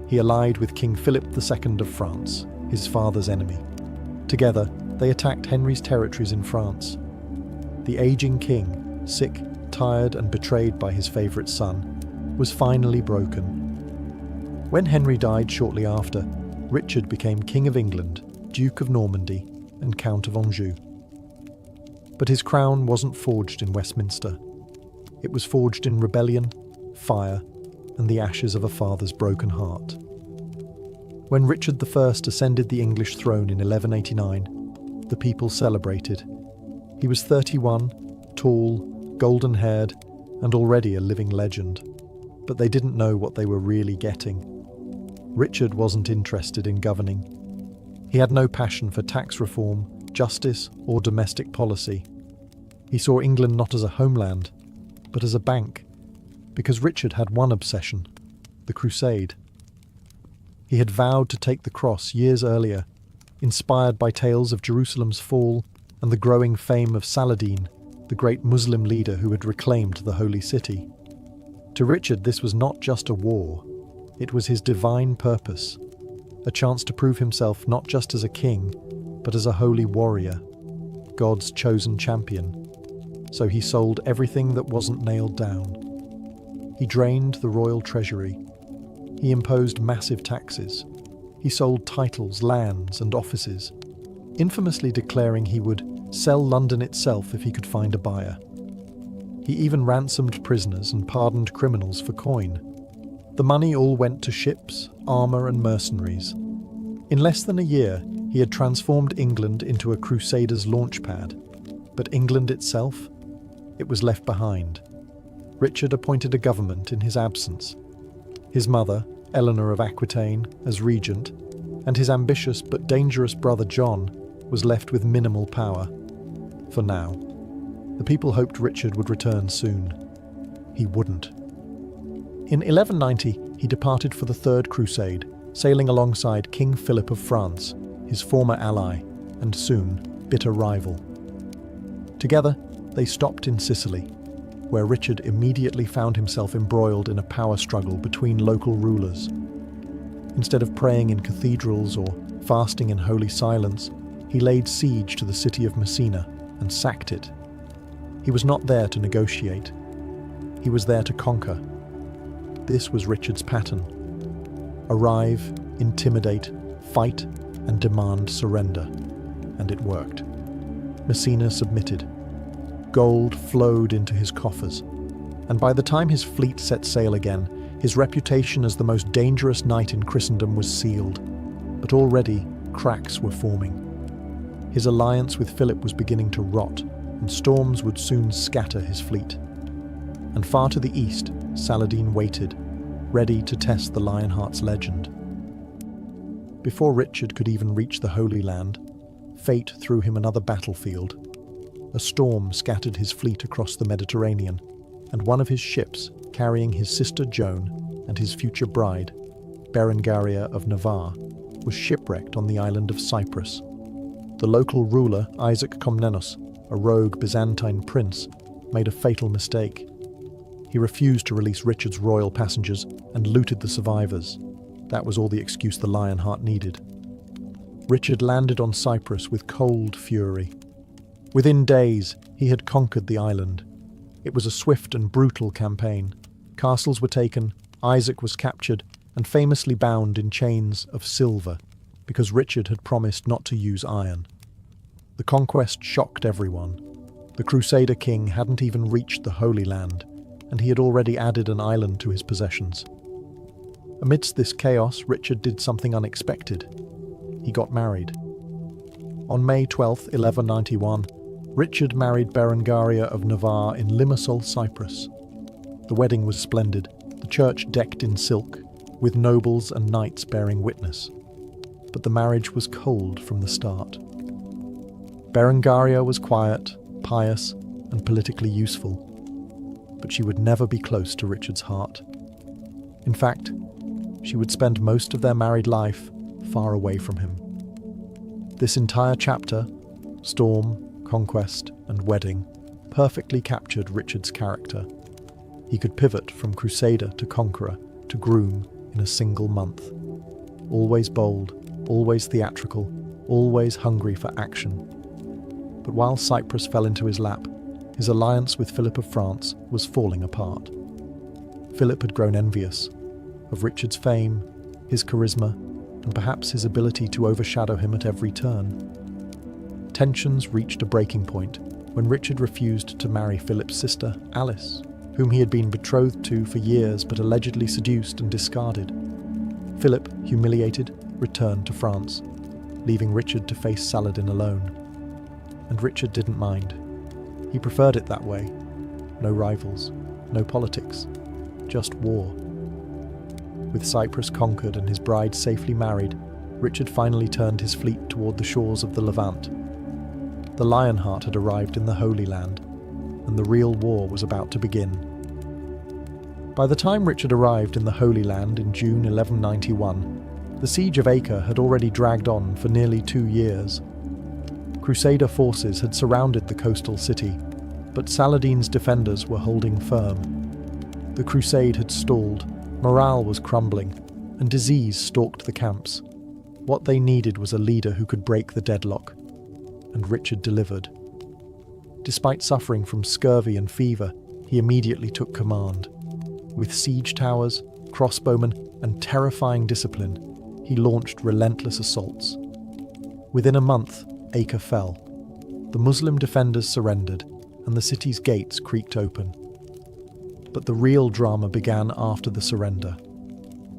He allied with King Philip II of France, his father's enemy. Together, they attacked Henry's territories in France. The aging king, sick, tired and betrayed by his favourite son, was finally broken. When Henry died shortly after, Richard became King of England, Duke of Normandy, and Count of Anjou. But his crown wasn't forged in Westminster. It was forged in rebellion, fire, and the ashes of a father's broken heart. When Richard I ascended the English throne in 1189, the people celebrated. He was 31, tall, golden-haired, and already a living legend. But they didn't know what they were really getting. Richard wasn't interested in governing. He had no passion for tax reform, justice, or domestic policy. He saw England not as a homeland, but as a bank, because Richard had one obsession: the crusade. He had vowed to take the cross years earlier, inspired by tales of Jerusalem's fall and the growing fame of Saladin, the great Muslim leader who had reclaimed the holy city. To Richard, this was not just a war. It was his divine purpose, a chance to prove himself not just as a king, but as a holy warrior, God's chosen champion. So he sold everything that wasn't nailed down. He drained the royal treasury. He imposed massive taxes. He sold titles, lands, and offices, infamously declaring he would sell London itself if he could find a buyer. He even ransomed prisoners and pardoned criminals for coin. The money all went to ships, armour and mercenaries. In less than a year, he had transformed England into a crusader's launchpad. But England itself? It was left behind. Richard appointed a government in his absence. His mother, Eleanor of Aquitaine, as regent, and his ambitious but dangerous brother John was left with minimal power. For now. The people hoped Richard would return soon. He wouldn't. In 1190, he departed for the Third Crusade, sailing alongside King Philip of France, his former ally, and soon bitter rival. Together, they stopped in Sicily, where Richard immediately found himself embroiled in a power struggle between local rulers. Instead of praying in cathedrals or fasting in holy silence, he laid siege to the city of Messina and sacked it. He was not there to negotiate. He was there to conquer. This was Richard's pattern. Arrive, intimidate, fight, and demand surrender. And it worked. Messina submitted. Gold flowed into his coffers. And by the time his fleet set sail again, his reputation as the most dangerous knight in Christendom was sealed. But already, cracks were forming. His alliance with Philip was beginning to rot, and storms would soon scatter his fleet. And far to the east, Saladin waited, ready to test the Lionheart's legend. Before Richard could even reach the Holy Land, fate threw him another battlefield. A storm scattered his fleet across the Mediterranean, and one of his ships, carrying his sister Joan and his future bride, Berengaria of Navarre, was shipwrecked on the island of Cyprus. The local ruler, Isaac Komnenos, a rogue Byzantine prince, made a fatal mistake. He refused to release Richard's royal passengers and looted the survivors. That was all the excuse the Lionheart needed. Richard landed on Cyprus with cold fury. Within days, he had conquered the island. It was a swift and brutal campaign. Castles were taken, Isaac was captured, and famously bound in chains of silver, because Richard had promised not to use iron. The conquest shocked everyone. The Crusader king hadn't even reached the Holy Land, and he had already added an island to his possessions. Amidst this chaos, Richard did something unexpected. He got married. On May 12, 1191, Richard married Berengaria of Navarre in Limassol, Cyprus. The wedding was splendid, the church decked in silk, with nobles and knights bearing witness. But the marriage was cold from the start. Berengaria was quiet, pious, and politically useful, but she would never be close to Richard's heart. In fact, she would spend most of their married life far away from him. This entire chapter, storm, conquest, and wedding, perfectly captured Richard's character. He could pivot from crusader to conqueror to groom in a single month. Always bold, always theatrical, always hungry for action. But while Cyprus fell into his lap, his alliance with Philip of France was falling apart. Philip had grown envious of Richard's fame, his charisma, and perhaps his ability to overshadow him at every turn. Tensions reached a breaking point when Richard refused to marry Philip's sister, Alice, whom he had been betrothed to for years but allegedly seduced and discarded. Philip, humiliated, returned to France, leaving Richard to face Saladin alone. And Richard didn't mind. He preferred it that way. No rivals, no politics, just war. With Cyprus conquered and his bride safely married, Richard finally turned his fleet toward the shores of the Levant. The Lionheart had arrived in the Holy Land, and the real war was about to begin. By the time Richard arrived in the Holy Land in June 1191, the siege of Acre had already dragged on for nearly 2 years. Crusader forces had surrounded the coastal city, but Saladin's defenders were holding firm. The crusade had stalled, morale was crumbling, and disease stalked the camps. What they needed was a leader who could break the deadlock, and Richard delivered. Despite suffering from scurvy and fever, he immediately took command. With siege towers, crossbowmen, and terrifying discipline, he launched relentless assaults. Within a month, Acre fell. The Muslim defenders surrendered, and the city's gates creaked open. But the real drama began after the surrender.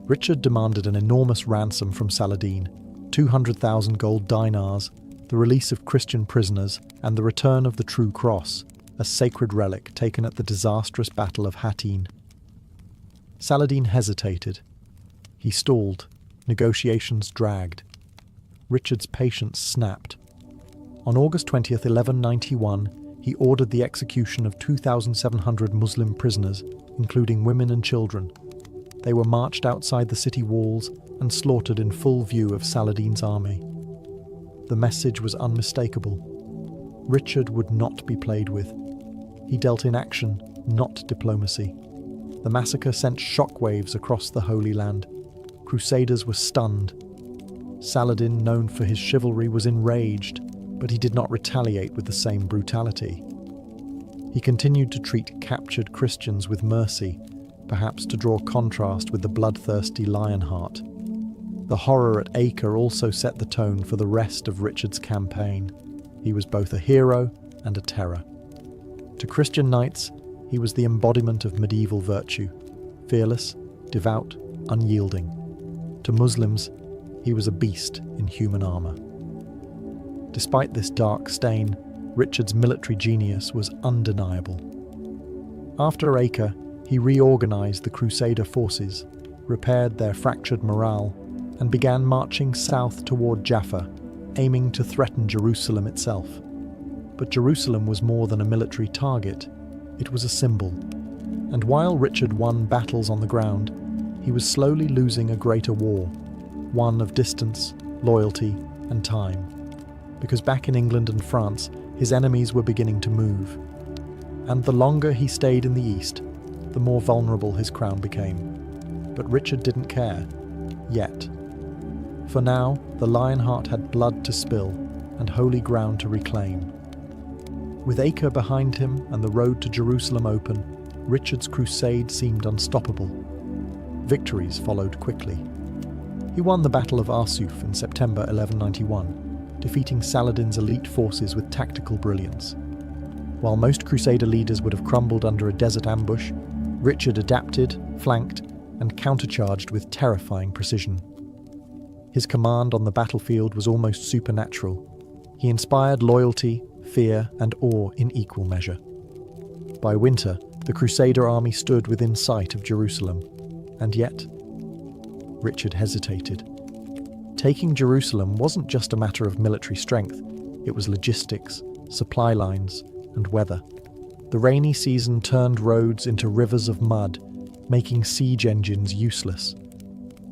Richard demanded an enormous ransom from Saladin, 200,000 gold dinars, the release of Christian prisoners, and the return of the True Cross, a sacred relic taken at the disastrous Battle of Hattin. Saladin hesitated. He stalled. Negotiations dragged. Richard's patience snapped. On August 20th, 1191, he ordered the execution of 2,700 Muslim prisoners, including women and children. They were marched outside the city walls and slaughtered in full view of Saladin's army. The message was unmistakable. Richard would not be played with. He dealt in action, not diplomacy. The massacre sent shockwaves across the Holy Land. Crusaders were stunned. Saladin, known for his chivalry, was enraged, but he did not retaliate with the same brutality. He continued to treat captured Christians with mercy, perhaps to draw contrast with the bloodthirsty Lionheart. The horror at Acre also set the tone for the rest of Richard's campaign. He was both a hero and a terror. To Christian knights, he was the embodiment of medieval virtue, fearless, devout, unyielding. To Muslims, he was a beast in human armour. Despite this dark stain, Richard's military genius was undeniable. After Acre, he reorganised the Crusader forces, repaired their fractured morale, and began marching south toward Jaffa, aiming to threaten Jerusalem itself. But Jerusalem was more than a military target, it was a symbol. And while Richard won battles on the ground, he was slowly losing a greater war. one of distance, loyalty, and time. Because back in England and France, his enemies were beginning to move. And the longer he stayed in the east, the more vulnerable his crown became. But Richard didn't care. Yet. For now, the Lionheart had blood to spill and holy ground to reclaim. With Acre behind him and the road to Jerusalem open, Richard's crusade seemed unstoppable. Victories followed quickly. He won the Battle of Arsuf in September 1191, defeating Saladin's elite forces with tactical brilliance. While most Crusader leaders would have crumbled under a desert ambush, Richard adapted, flanked, and countercharged with terrifying precision. His command on the battlefield was almost supernatural. He inspired loyalty, fear, and awe in equal measure. By winter, the Crusader army stood within sight of Jerusalem, and yet, Richard hesitated. Taking Jerusalem wasn't just a matter of military strength, it was logistics, supply lines, and weather. The rainy season turned roads into rivers of mud, making siege engines useless.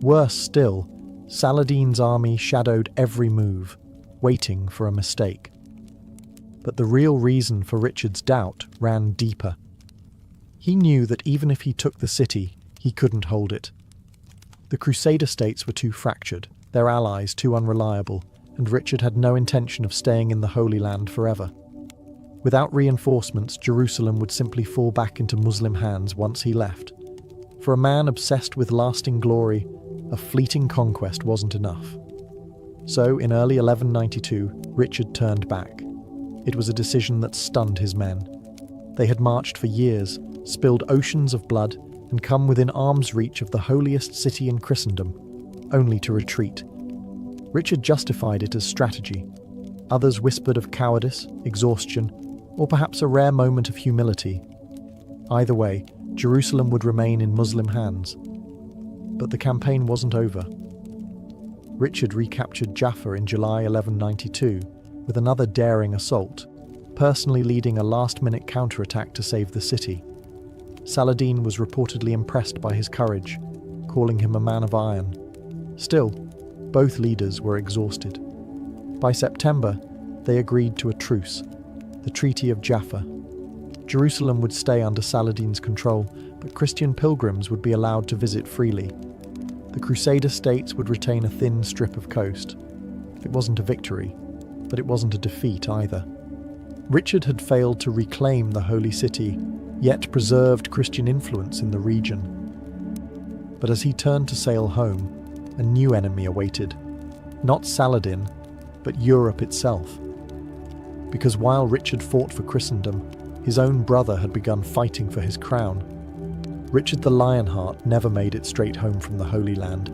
Worse still, Saladin's army shadowed every move, waiting for a mistake. But the real reason for Richard's doubt ran deeper. He knew that even if he took the city, he couldn't hold it. The Crusader states were too fractured, their allies too unreliable, and Richard had no intention of staying in the Holy Land forever. Without reinforcements, Jerusalem would simply fall back into Muslim hands once he left. For a man obsessed with lasting glory, a fleeting conquest wasn't enough. So, in early 1192, Richard turned back. It was a decision that stunned his men. They had marched for years, spilled oceans of blood, and come within arm's reach of the holiest city in Christendom, only to retreat. Richard justified it as strategy. Others whispered of cowardice, exhaustion, or perhaps a rare moment of humility. Either way, Jerusalem would remain in Muslim hands. But the campaign wasn't over. Richard recaptured Jaffa in July 1192 with another daring assault, personally leading a last-minute counterattack to save the city. Saladin was reportedly impressed by his courage, calling him a man of iron. Still, both leaders were exhausted. By September, they agreed to a truce, the Treaty of Jaffa. Jerusalem would stay under Saladin's control, but Christian pilgrims would be allowed to visit freely. The Crusader states would retain a thin strip of coast. It wasn't a victory, but it wasn't a defeat either. Richard had failed to reclaim the Holy City, yet preserved Christian influence in the region. But as he turned to sail home, a new enemy awaited. Not Saladin, but Europe itself. Because while Richard fought for Christendom, his own brother had begun fighting for his crown. Richard the Lionheart never made it straight home from the Holy Land.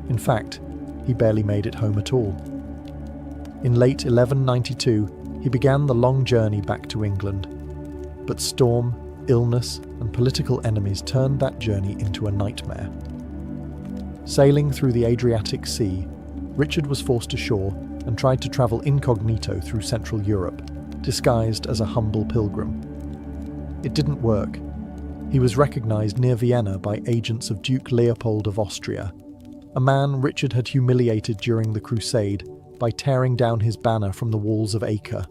In fact, he barely made it home at all. In late 1192, he began the long journey back to England. But storm, illness, and political enemies turned that journey into a nightmare. Sailing through the Adriatic Sea, Richard was forced ashore and tried to travel incognito through Central Europe, disguised as a humble pilgrim. It didn't work. He was recognized near Vienna by agents of Duke Leopold of Austria, a man Richard had humiliated during the Crusade by tearing down his banner from the walls of Acre.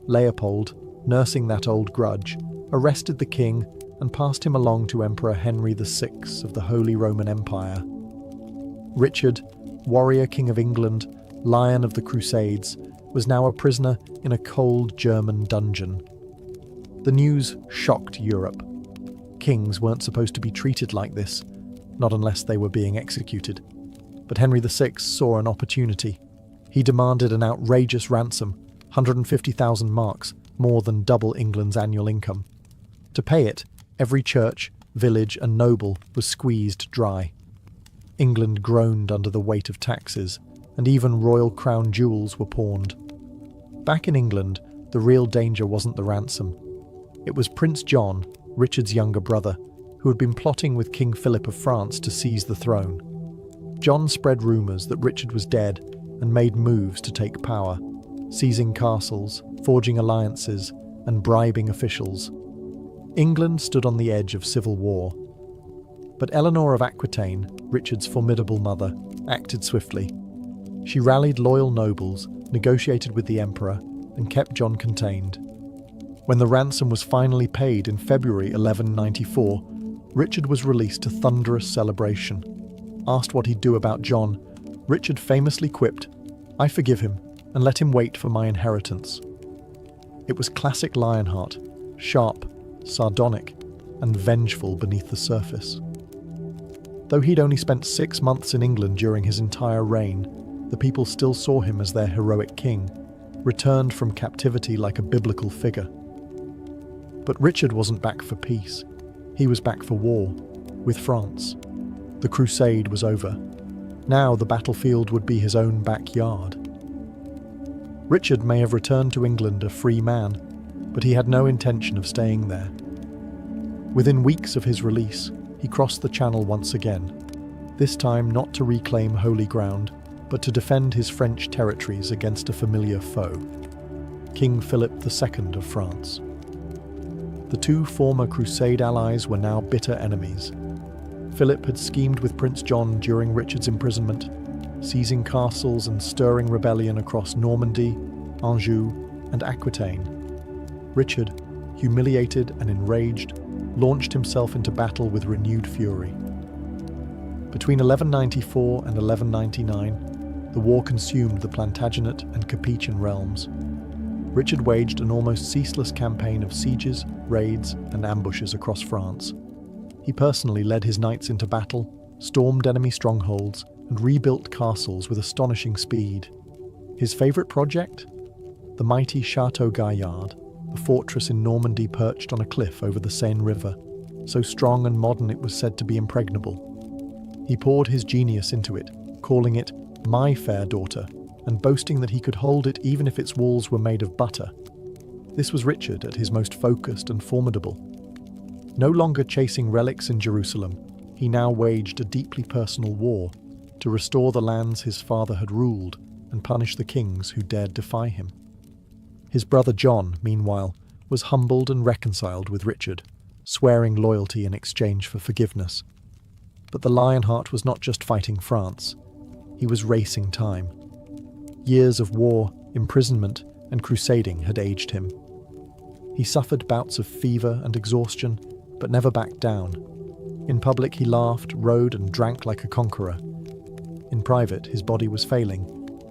Leopold, nursing that old grudge, arrested the king and passed him along to Emperor Henry VI of the Holy Roman Empire. Richard, warrior king of England, lion of the Crusades, was now a prisoner in a cold German dungeon. The news shocked Europe. Kings weren't supposed to be treated like this, not unless they were being executed. But Henry VI saw an opportunity. He demanded an outrageous ransom, 150,000 marks, more than double England's annual income. To pay it, every church, village, and noble was squeezed dry. England groaned under the weight of taxes, and even royal crown jewels were pawned. Back in England, the real danger wasn't the ransom. It was Prince John, Richard's younger brother, who had been plotting with King Philip of France to seize the throne. John spread rumours that Richard was dead and made moves to take power, seizing castles, forging alliances, and bribing officials. England stood on the edge of civil war. But Eleanor of Aquitaine, Richard's formidable mother, acted swiftly. She rallied loyal nobles, negotiated with the emperor, and kept John contained. When the ransom was finally paid in February 1194, Richard was released to thunderous celebration. Asked what he'd do about John, Richard famously quipped, "I forgive him, and let him wait for my inheritance." It was classic Lionheart, sharp, sardonic, and vengeful beneath the surface. Though he'd only spent 6 months in England during his entire reign, the people still saw him as their heroic king, returned from captivity like a biblical figure. But Richard wasn't back for peace. He was back for war, with France. The crusade was over. Now the battlefield would be his own backyard. Richard may have returned to England a free man, but he had no intention of staying there. Within weeks of his release, he crossed the Channel once again, this time not to reclaim holy ground, but to defend his French territories against a familiar foe, King Philip II of France. The two former Crusade allies were now bitter enemies. Philip had schemed with Prince John during Richard's imprisonment, seizing castles and stirring rebellion across Normandy, Anjou, and Aquitaine. Richard, humiliated and enraged, launched himself into battle with renewed fury. Between 1194 and 1199, the war consumed the Plantagenet and Capetian realms. Richard waged an almost ceaseless campaign of sieges, raids, and ambushes across France. He personally led his knights into battle, stormed enemy strongholds, and rebuilt castles with astonishing speed. His favourite project? The mighty Château Gaillard, a fortress in Normandy perched on a cliff over the Seine River, so strong and modern it was said to be impregnable. He poured his genius into it, calling it "my fair daughter," and boasting that he could hold it even if its walls were made of butter. This was Richard at his most focused and formidable. No longer chasing relics in Jerusalem, he now waged a deeply personal war to restore the lands his father had ruled and punish the kings who dared defy him. His brother John, meanwhile, was humbled and reconciled with Richard, swearing loyalty in exchange for forgiveness. But the Lionheart was not just fighting France. He was racing time. Years of war, imprisonment, and crusading had aged him. He suffered bouts of fever and exhaustion, but never backed down. In public he laughed, rode, and drank like a conqueror. In private his body was failing,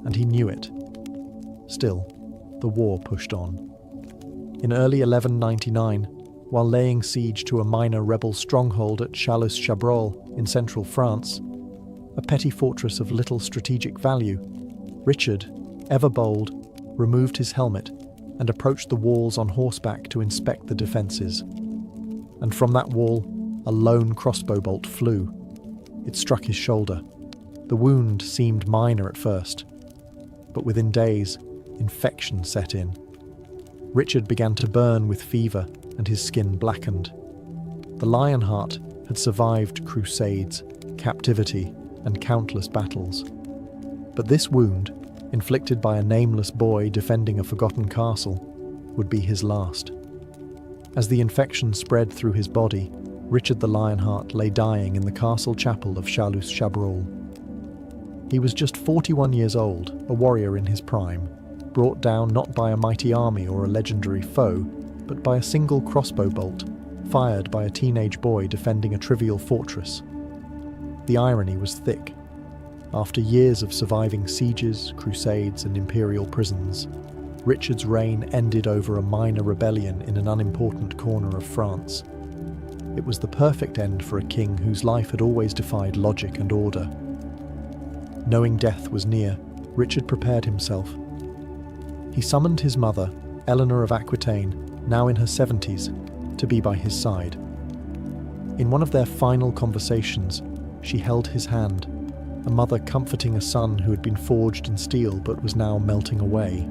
and he knew it. Still, the war pushed on. In early 1199, while laying siege to a minor rebel stronghold at Chalus-Chabrol in central France, a petty fortress of little strategic value, Richard, ever bold, removed his helmet and approached the walls on horseback to inspect the defences. And from that wall, a lone crossbow bolt flew. It struck his shoulder. The wound seemed minor at first, but within days, infection set in. Richard began to burn with fever and his skin blackened. The Lionheart had survived crusades, captivity, and countless battles. But this wound, inflicted by a nameless boy defending a forgotten castle, would be his last. As the infection spread through his body, Richard the Lionheart lay dying in the castle chapel of Chalus-Chabrol. He was just 41 years old, a warrior in his prime, brought down not by a mighty army or a legendary foe, but by a single crossbow bolt, fired by a teenage boy defending a trivial fortress. The irony was thick. After years of surviving sieges, crusades, and imperial prisons, Richard's reign ended over a minor rebellion in an unimportant corner of France. It was the perfect end for a king whose life had always defied logic and order. Knowing death was near, Richard prepared himself. He summoned his mother, Eleanor of Aquitaine, now in her 70s, to be by his side. In one of their final conversations, she held his hand, a mother comforting a son who had been forged in steel but was now melting away.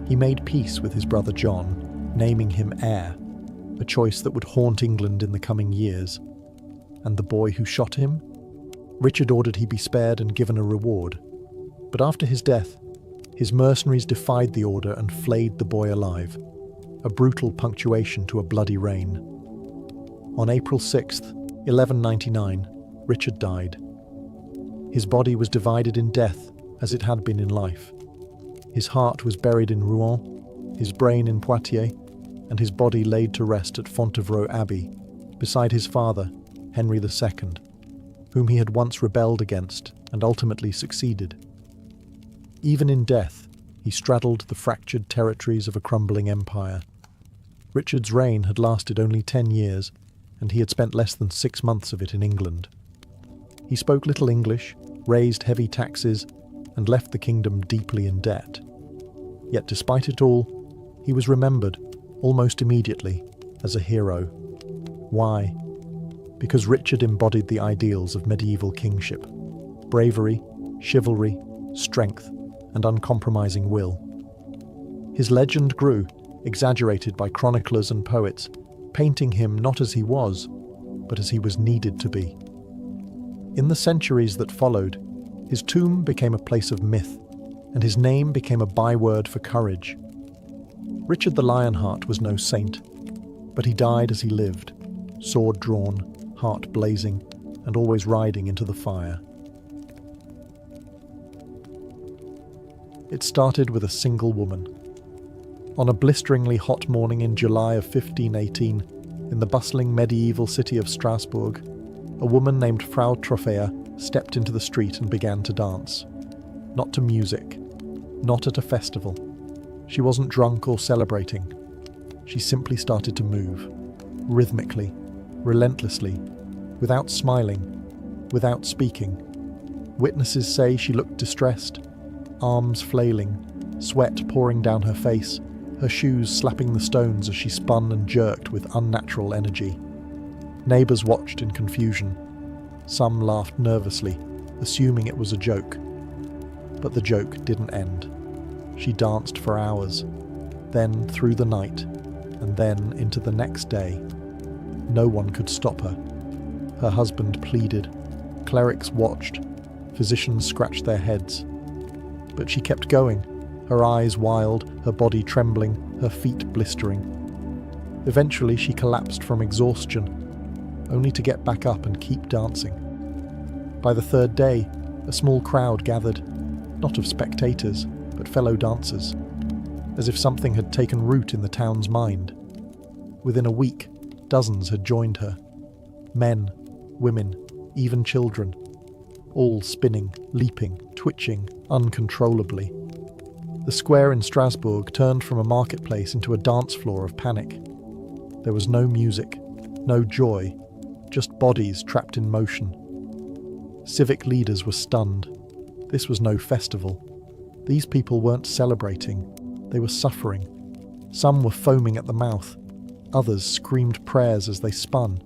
He made peace with his brother John, naming him heir, a choice that would haunt England in the coming years. And the boy who shot him? Richard ordered he be spared and given a reward. But after his death, his mercenaries defied the order and flayed the boy alive, a brutal punctuation to a bloody reign. On April 6th, 1199, Richard died. His body was divided in death as it had been in life. His heart was buried in Rouen, his brain in Poitiers, and his body laid to rest at Fontevraud Abbey, beside his father, Henry II, whom he had once rebelled against and ultimately succeeded. Even in death, he straddled the fractured territories of a crumbling empire. Richard's reign had lasted only 10 years, and he had spent less than 6 months of it in England. He spoke little English, raised heavy taxes, and left the kingdom deeply in debt. Yet despite it all, he was remembered, almost immediately, as a hero. Why? Because Richard embodied the ideals of medieval kingship: bravery, chivalry, strength, and uncompromising will. His legend grew, exaggerated by chroniclers and poets, painting him not as he was, but as he was needed to be. In the centuries that followed, his tomb became a place of myth, and his name became a byword for courage. Richard the Lionheart was no saint, but he died as he lived, sword drawn, heart blazing, and always riding into the fire. It started with a single woman. On a blisteringly hot morning in July of 1518, in the bustling medieval city of Strasbourg, a woman named Frau Trophäa stepped into the street and began to dance. Not to music, not at a festival. She wasn't drunk or celebrating. She simply started to move, rhythmically, relentlessly, without smiling, without speaking. Witnesses say she looked distressed, arms flailing, sweat pouring down her face, her shoes slapping the stones as she spun and jerked with unnatural energy. Neighbours watched in confusion. Some laughed nervously, assuming it was a joke. But the joke didn't end. She danced for hours, then through the night, and then into the next day. No one could stop her. Her husband pleaded. Clerics watched. Physicians scratched their heads. But she kept going, her eyes wild, her body trembling, her feet blistering. Eventually she collapsed from exhaustion, only to get back up and keep dancing. By the third day, a small crowd gathered, not of spectators, but fellow dancers, as if something had taken root in the town's mind. Within a week, dozens had joined her. Men, women, even children, all spinning, leaping, twitching uncontrollably. The square in Strasbourg turned from a marketplace into a dance floor of panic. There was no music, no joy, just bodies trapped in motion. Civic leaders were stunned. This was no festival. These people weren't celebrating. They were suffering. Some were foaming at the mouth. Others screamed prayers as they spun.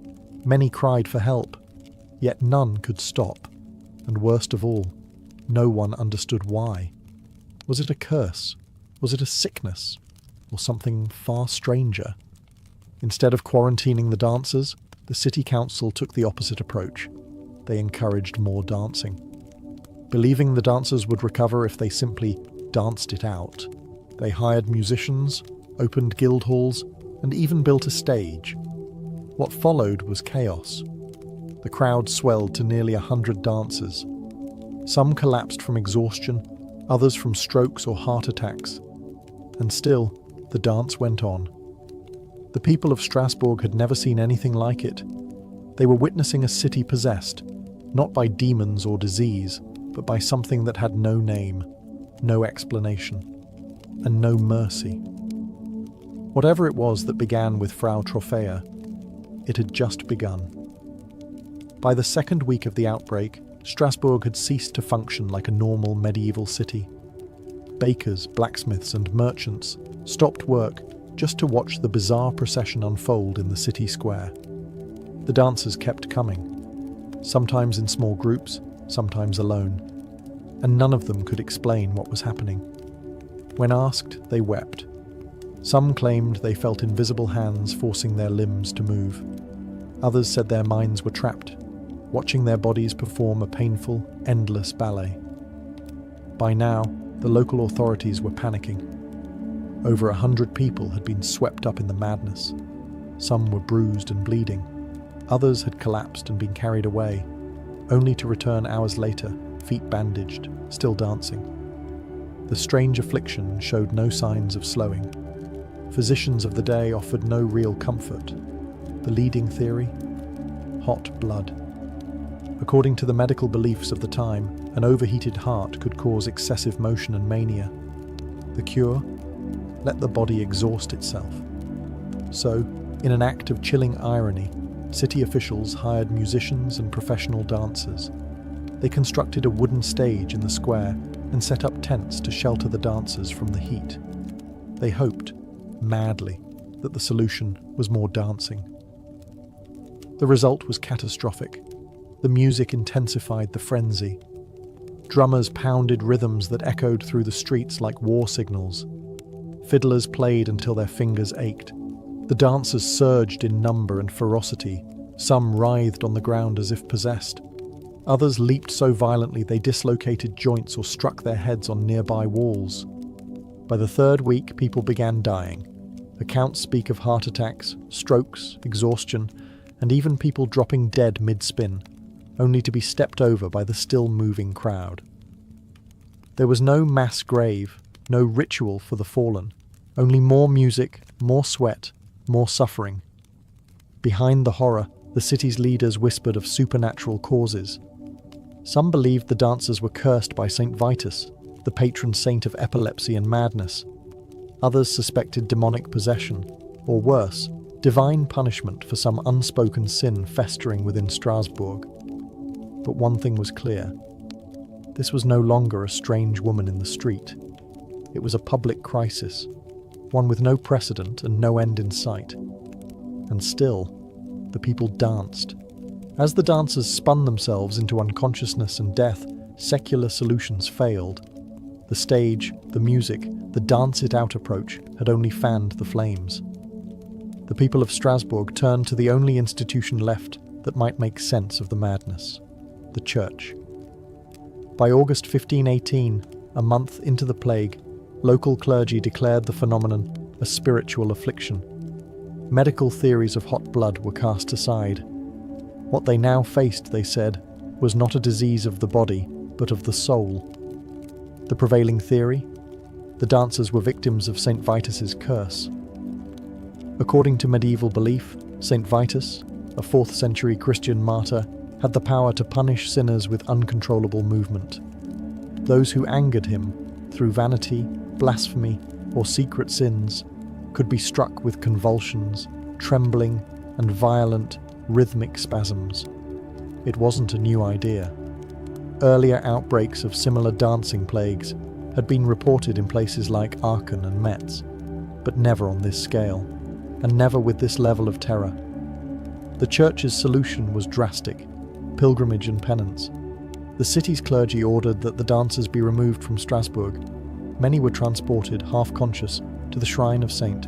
Many cried for help. Yet none could stop. And worst of all, no one understood why. Was it a curse? Was it a sickness? Or something far stranger? Instead of quarantining the dancers, the city council took the opposite approach. They encouraged more dancing. Believing the dancers would recover if they simply danced it out, they hired musicians, opened guild halls, and even built a stage. What followed was chaos. The crowd swelled to nearly 100 dancers. Some collapsed from exhaustion, others from strokes or heart attacks. And still, the dance went on. The people of Strasbourg had never seen anything like it. They were witnessing a city possessed, not by demons or disease, but by something that had no name, no explanation, and no mercy. Whatever it was that began with Frau Trophäa, it had just begun. By the second week of the outbreak, Strasbourg had ceased to function like a normal medieval city. Bakers, blacksmiths, and merchants stopped work just to watch the bizarre procession unfold in the city square. The dancers kept coming, sometimes in small groups, sometimes alone, and none of them could explain what was happening. When asked, they wept. Some claimed they felt invisible hands forcing their limbs to move. Others said their minds were trapped, watching their bodies perform a painful, endless ballet. By now, the local authorities were panicking. Over 100 people had been swept up in the madness. Some were bruised and bleeding. Others had collapsed and been carried away, only to return hours later, feet bandaged, still dancing. The strange affliction showed no signs of slowing. Physicians of the day offered no real comfort. The leading theory? Hot blood. According to the medical beliefs of the time, an overheated heart could cause excessive motion and mania. The cure? Let the body exhaust itself. So, in an act of chilling irony, city officials hired musicians and professional dancers. They constructed a wooden stage in the square and set up tents to shelter the dancers from the heat. They hoped, madly, that the solution was more dancing. The result was catastrophic. The music intensified the frenzy. Drummers pounded rhythms that echoed through the streets like war signals. Fiddlers played until their fingers ached. The dancers surged in number and ferocity. Some writhed on the ground as if possessed. Others leaped so violently they dislocated joints or struck their heads on nearby walls. By the third week, people began dying. Accounts speak of heart attacks, strokes, exhaustion, and even people dropping dead mid-spin, only to be stepped over by the still-moving crowd. There was no mass grave, no ritual for the fallen, only more music, more sweat, more suffering. Behind the horror, the city's leaders whispered of supernatural causes. Some believed the dancers were cursed by Saint Vitus, the patron saint of epilepsy and madness. Others suspected demonic possession, or worse, divine punishment for some unspoken sin festering within Strasbourg. But one thing was clear. This was no longer a strange woman in the street. It was a public crisis, one with no precedent and no end in sight. And still, the people danced. As the dancers spun themselves into unconsciousness and death, secular solutions failed. The stage, the music, the dance-it-out approach had only fanned the flames. The people of Strasbourg turned to the only institution left that might make sense of the madness: the church. By August 1518, a month into the plague, local clergy declared the phenomenon a spiritual affliction. Medical theories of hot blood were cast aside. What they now faced, they said, was not a disease of the body, but of the soul. The prevailing theory? The dancers were victims of St. Vitus's curse. According to medieval belief, St. Vitus, a 4th century Christian martyr, had the power to punish sinners with uncontrollable movement. Those who angered him, through vanity, blasphemy, or secret sins, could be struck with convulsions, trembling, and violent, rhythmic spasms. It wasn't a new idea. Earlier outbreaks of similar dancing plagues had been reported in places like Aachen and Metz, but never on this scale, and never with this level of terror. The church's solution was drastic: pilgrimage and penance. The city's clergy ordered that the dancers be removed from Strasbourg. Many were transported, half-conscious, to the shrine of St.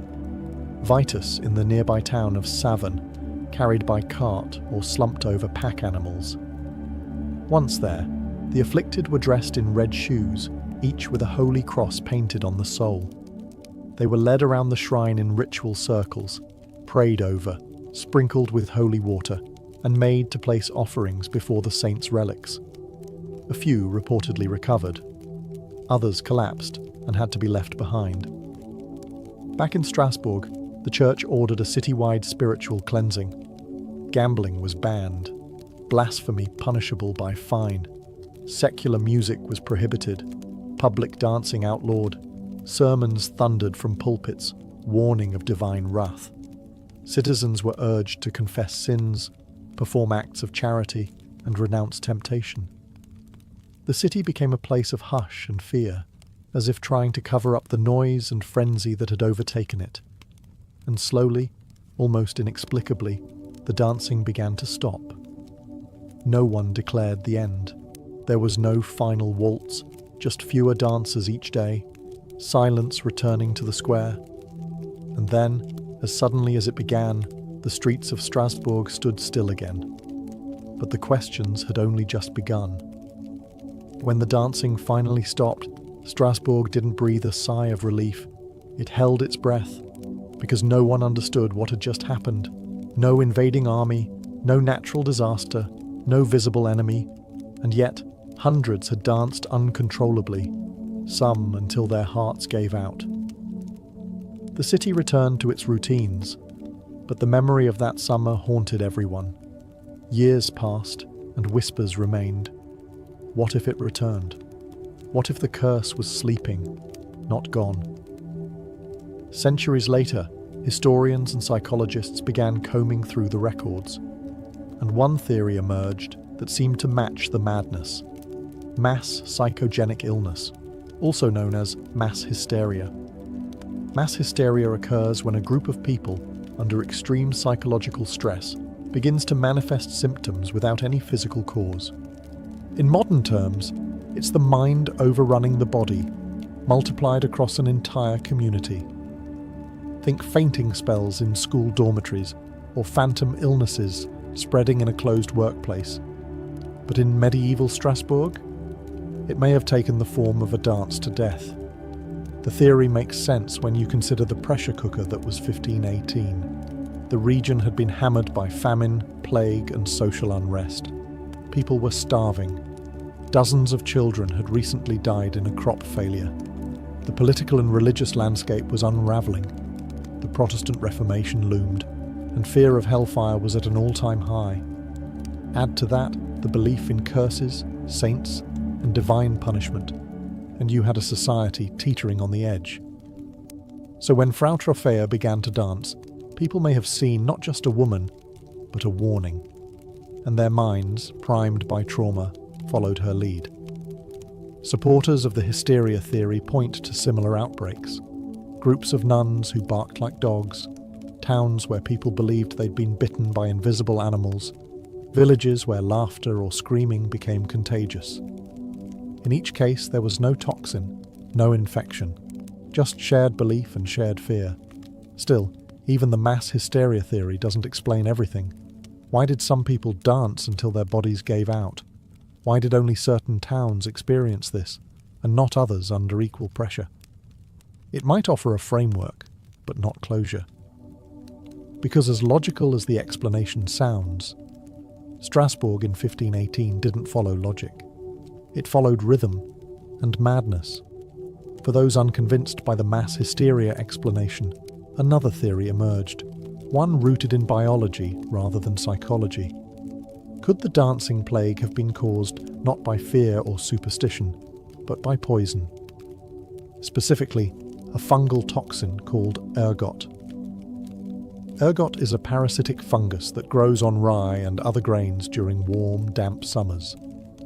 Vitus in the nearby town of Savin, carried by cart or slumped over pack animals. Once there, the afflicted were dressed in red shoes, each with a holy cross painted on the sole. They were led around the shrine in ritual circles, prayed over, sprinkled with holy water, and made to place offerings before the saint's relics. A few reportedly recovered. Others collapsed and had to be left behind. Back in Strasbourg, the church ordered a citywide spiritual cleansing. Gambling was banned, blasphemy punishable by fine, secular music was prohibited, public dancing outlawed, sermons thundered from pulpits, warning of divine wrath. Citizens were urged to confess sins, perform acts of charity, and renounce temptation. The city became a place of hush and fear, as if trying to cover up the noise and frenzy that had overtaken it. And slowly, almost inexplicably, the dancing began to stop. No one declared the end. There was no final waltz, just fewer dancers each day, silence returning to the square. And then, as suddenly as it began, the streets of Strasbourg stood still again. But the questions had only just begun. When the dancing finally stopped, Strasbourg didn't breathe a sigh of relief. It held its breath, because no one understood what had just happened. No invading army, No natural disaster, no visible enemy, and yet hundreds had danced uncontrollably, some until their hearts gave out. The city returned to its routines, but the memory of that summer haunted everyone. Years passed, and whispers remained. What if it returned? What if the curse was sleeping, not gone? Centuries later, historians and psychologists began combing through the records, and one theory emerged that seemed to match the madness: mass psychogenic illness, also known as mass hysteria. Mass hysteria occurs when a group of people, under extreme psychological stress, begins to manifest symptoms without any physical cause. In modern terms, it's the mind overrunning the body, multiplied across an entire community. Think fainting spells in school dormitories, or phantom illnesses spreading in a closed workplace. But in medieval Strasbourg, it may have taken the form of a dance to death. The theory makes sense when you consider the pressure cooker that was 1518. The region had been hammered by famine, plague, and social unrest. People were starving. Dozens of children had recently died in a crop failure. The political and religious landscape was unravelling. The Protestant Reformation loomed, and fear of hellfire was at an all-time high. Add to that the belief in curses, saints, and divine punishment, and you had a society teetering on the edge. So when Frau Trophäa began to dance, people may have seen not just a woman, but a warning, and their minds, primed by trauma, followed her lead. Supporters of the hysteria theory point to similar outbreaks: groups of nuns who barked like dogs, towns where people believed they'd been bitten by invisible animals, villages where laughter or screaming became contagious. In each case, there was no toxin, no infection, just shared belief and shared fear. Still, even the mass hysteria theory doesn't explain everything. Why did some people dance until their bodies gave out? Why did only certain towns experience this, and not others under equal pressure? It might offer a framework, but not closure. Because as logical as the explanation sounds, Strasbourg in 1518 didn't follow logic. It followed rhythm and madness. For those unconvinced by the mass hysteria explanation, another theory emerged, one rooted in biology rather than psychology. Could the dancing plague have been caused not by fear or superstition, but by poison? Specifically, a fungal toxin called ergot. Ergot is a parasitic fungus that grows on rye and other grains during warm, damp summers,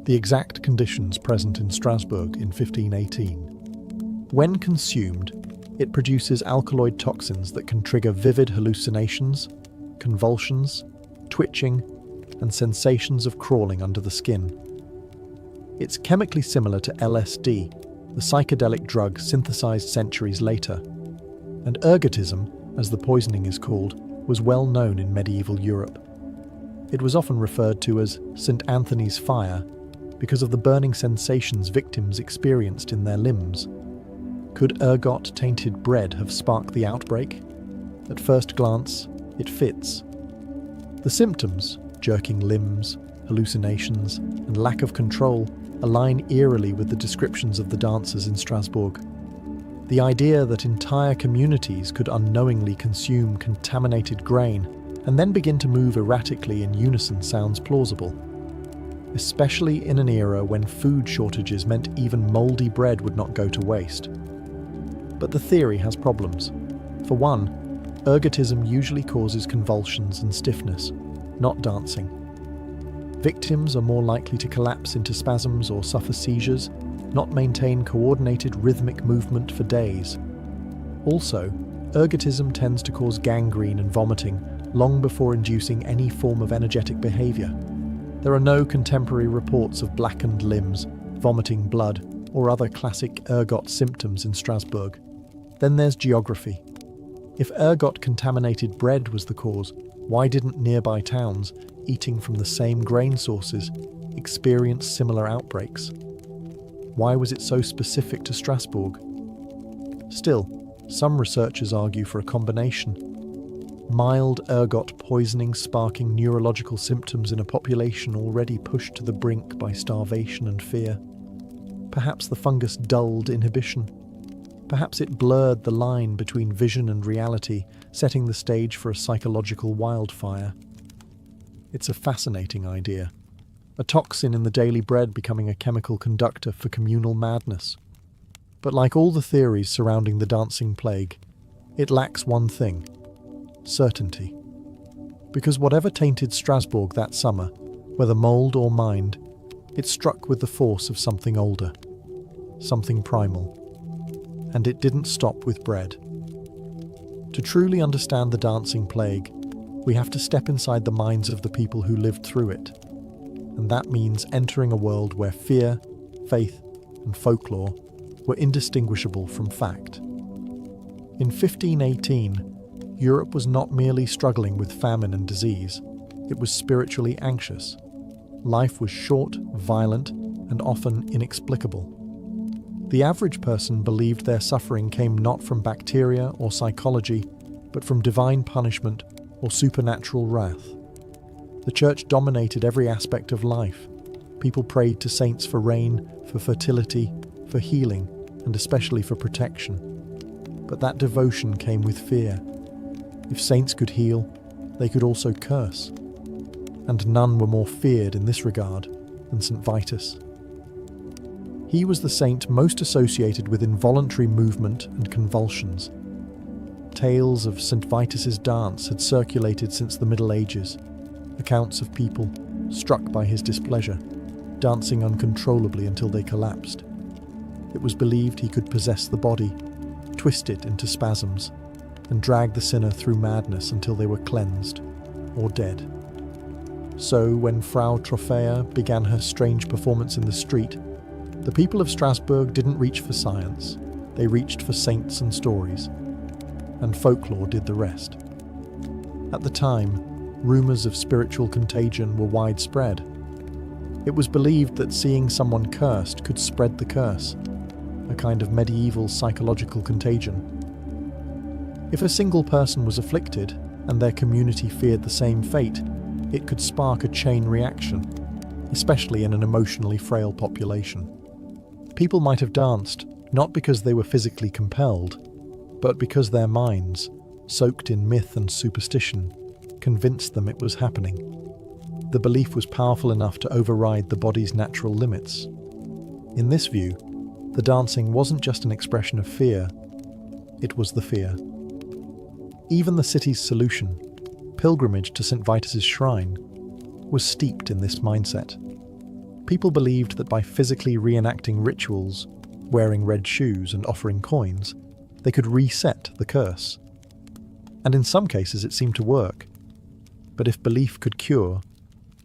the exact conditions present in Strasbourg in 1518. When consumed, it produces alkaloid toxins that can trigger vivid hallucinations, convulsions, twitching, and sensations of crawling under the skin. It's chemically similar to LSD, the psychedelic drug synthesized centuries later, and ergotism, as the poisoning is called, was well known in medieval Europe. It was often referred to as St. Anthony's fire because of the burning sensations victims experienced in their limbs. Could ergot-tainted bread have sparked the outbreak? At first glance, it fits. The symptoms, jerking limbs, hallucinations, and lack of control, align eerily with the descriptions of the dancers in Strasbourg. The idea that entire communities could unknowingly consume contaminated grain and then begin to move erratically in unison sounds plausible, especially in an era when food shortages meant even mouldy bread would not go to waste. But the theory has problems. For one, ergotism usually causes convulsions and stiffness, not dancing. Victims are more likely to collapse into spasms or suffer seizures, not maintain coordinated rhythmic movement for days. Also, ergotism tends to cause gangrene and vomiting long before inducing any form of energetic behaviour. There are no contemporary reports of blackened limbs, vomiting blood, or other classic ergot symptoms in Strasbourg. Then there's geography. If ergot-contaminated bread was the cause, why didn't nearby towns, eating from the same grain sources, experience similar outbreaks? Why was it so specific to Strasbourg? Still, some researchers argue for a combination. mild ergot poisoning sparking neurological symptoms in a population already pushed to the brink by starvation and fear. Perhaps the fungus dulled inhibition. Perhaps it blurred the line between vision and reality, setting the stage for a psychological wildfire. It's a fascinating idea. A toxin in the daily bread becoming a chemical conductor for communal madness. But like all the theories surrounding the dancing plague, it lacks one thing: certainty. Because whatever tainted Strasbourg that summer, whether mould or mind, it struck with the force of something older, something primal. And it didn't stop with bread. To truly understand the dancing plague, we have to step inside the minds of the people who lived through it. And that means entering a world where fear, faith, and folklore were indistinguishable from fact. In 1518, Europe was not merely struggling with famine and disease, it was spiritually anxious. Life was short, violent, and often inexplicable. The average person believed their suffering came not from bacteria or psychology, but from divine punishment or supernatural wrath. The church dominated every aspect of life. People prayed to saints for rain, for fertility, for healing, and especially for protection. But that devotion came with fear. If saints could heal, they could also curse. And none were more feared in this regard than St. Vitus. He was the saint most associated with involuntary movement and convulsions. Tales of St. Vitus's dance had circulated since the Middle Ages, accounts of people struck by his displeasure, dancing uncontrollably until they collapsed. It was believed he could possess the body, twist it into spasms, and drag the sinner through madness until they were cleansed or dead. So when Frau Trophea began her strange performance in the street, the people of Strasbourg didn't reach for science, they reached for saints and stories, and folklore did the rest. At the time, rumours of spiritual contagion were widespread. It was believed that seeing someone cursed could spread the curse, a kind of medieval psychological contagion. If a single person was afflicted and their community feared the same fate, it could spark a chain reaction, especially in an emotionally frail population. People might have danced, not because they were physically compelled, but because their minds, soaked in myth and superstition, convinced them it was happening. The belief was powerful enough to override the body's natural limits. In this view, the dancing wasn't just an expression of fear, it was the fear. Even the city's solution, pilgrimage to St. Vitus's shrine, was steeped in this mindset. People believed that by physically reenacting rituals, wearing red shoes and offering coins, they could reset the curse. And in some cases it seemed to work. But if belief could cure,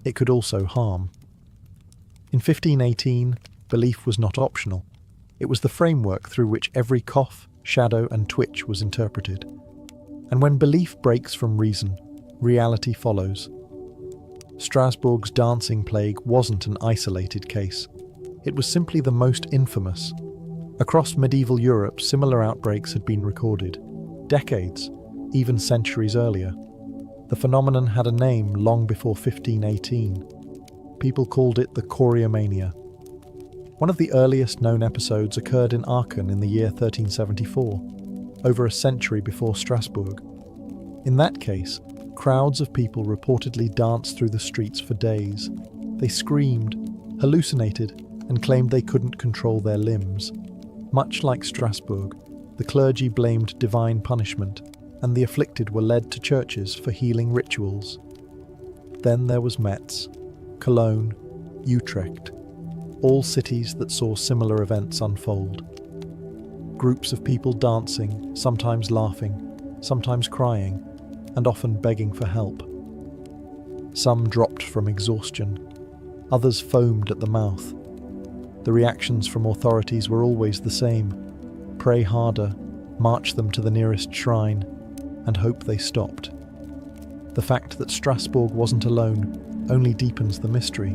it could also harm. In 1518, belief was not optional. It was the framework through which every cough, shadow, and twitch was interpreted. And when belief breaks from reason, reality follows. Strasbourg's dancing plague wasn't an isolated case. It was simply the most infamous. Across medieval Europe, similar outbreaks had been recorded, decades, even centuries earlier. The phenomenon had a name long before 1518. People called it the Choriomania. One of the earliest known episodes occurred in Aachen in the year 1374, over a century before Strasbourg. In that case, crowds of people reportedly danced through the streets for days. They screamed, hallucinated, and claimed they couldn't control their limbs. Much like Strasbourg, the clergy blamed divine punishment, and the afflicted were led to churches for healing rituals. Then there was Metz, Cologne, Utrecht, all cities that saw similar events unfold. Groups of people dancing, sometimes laughing, sometimes crying, and often begging for help. Some dropped from exhaustion, others foamed at the mouth. The reactions from authorities were always the same: pray harder, march them to the nearest shrine, and hope they stopped. The fact that Strasbourg wasn't alone only deepens the mystery.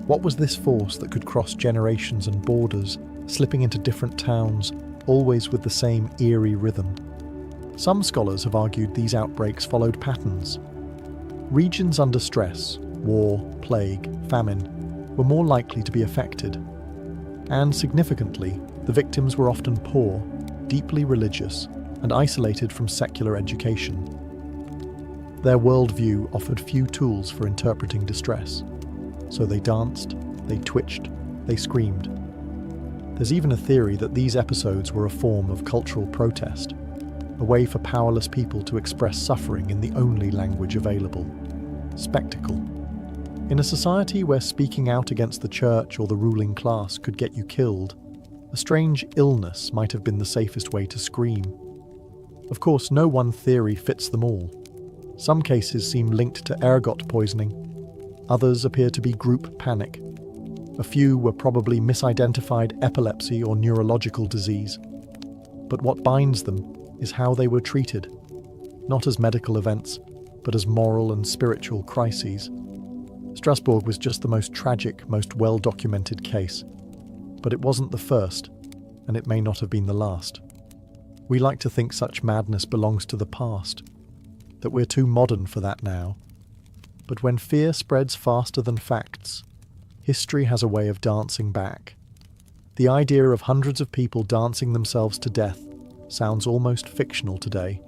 What was this force that could cross generations and borders, slipping into different towns, always with the same eerie rhythm? Some scholars have argued these outbreaks followed patterns. Regions under stress, war, plague, famine, were more likely to be affected. And significantly, the victims were often poor, deeply religious, and isolated from secular education. Their worldview offered few tools for interpreting distress, so they danced, they twitched, they screamed. There's even a theory that these episodes were a form of cultural protest, a way for powerless people to express suffering in the only language available: spectacle. In a society where speaking out against the church or the ruling class could get you killed, a strange illness might have been the safest way to scream. Of course, no one theory fits them all. Some cases seem linked to ergot poisoning. Others appear to be group panic. A few were probably misidentified epilepsy or neurological disease. But what binds them is how they were treated, not as medical events, but as moral and spiritual crises. Strasbourg was just the most tragic, most well-documented case. But it wasn't the first, and it may not have been the last. We like to think such madness belongs to the past, that we're too modern for that now. But when fear spreads faster than facts, history has a way of dancing back. The idea of hundreds of people dancing themselves to death sounds almost fictional today,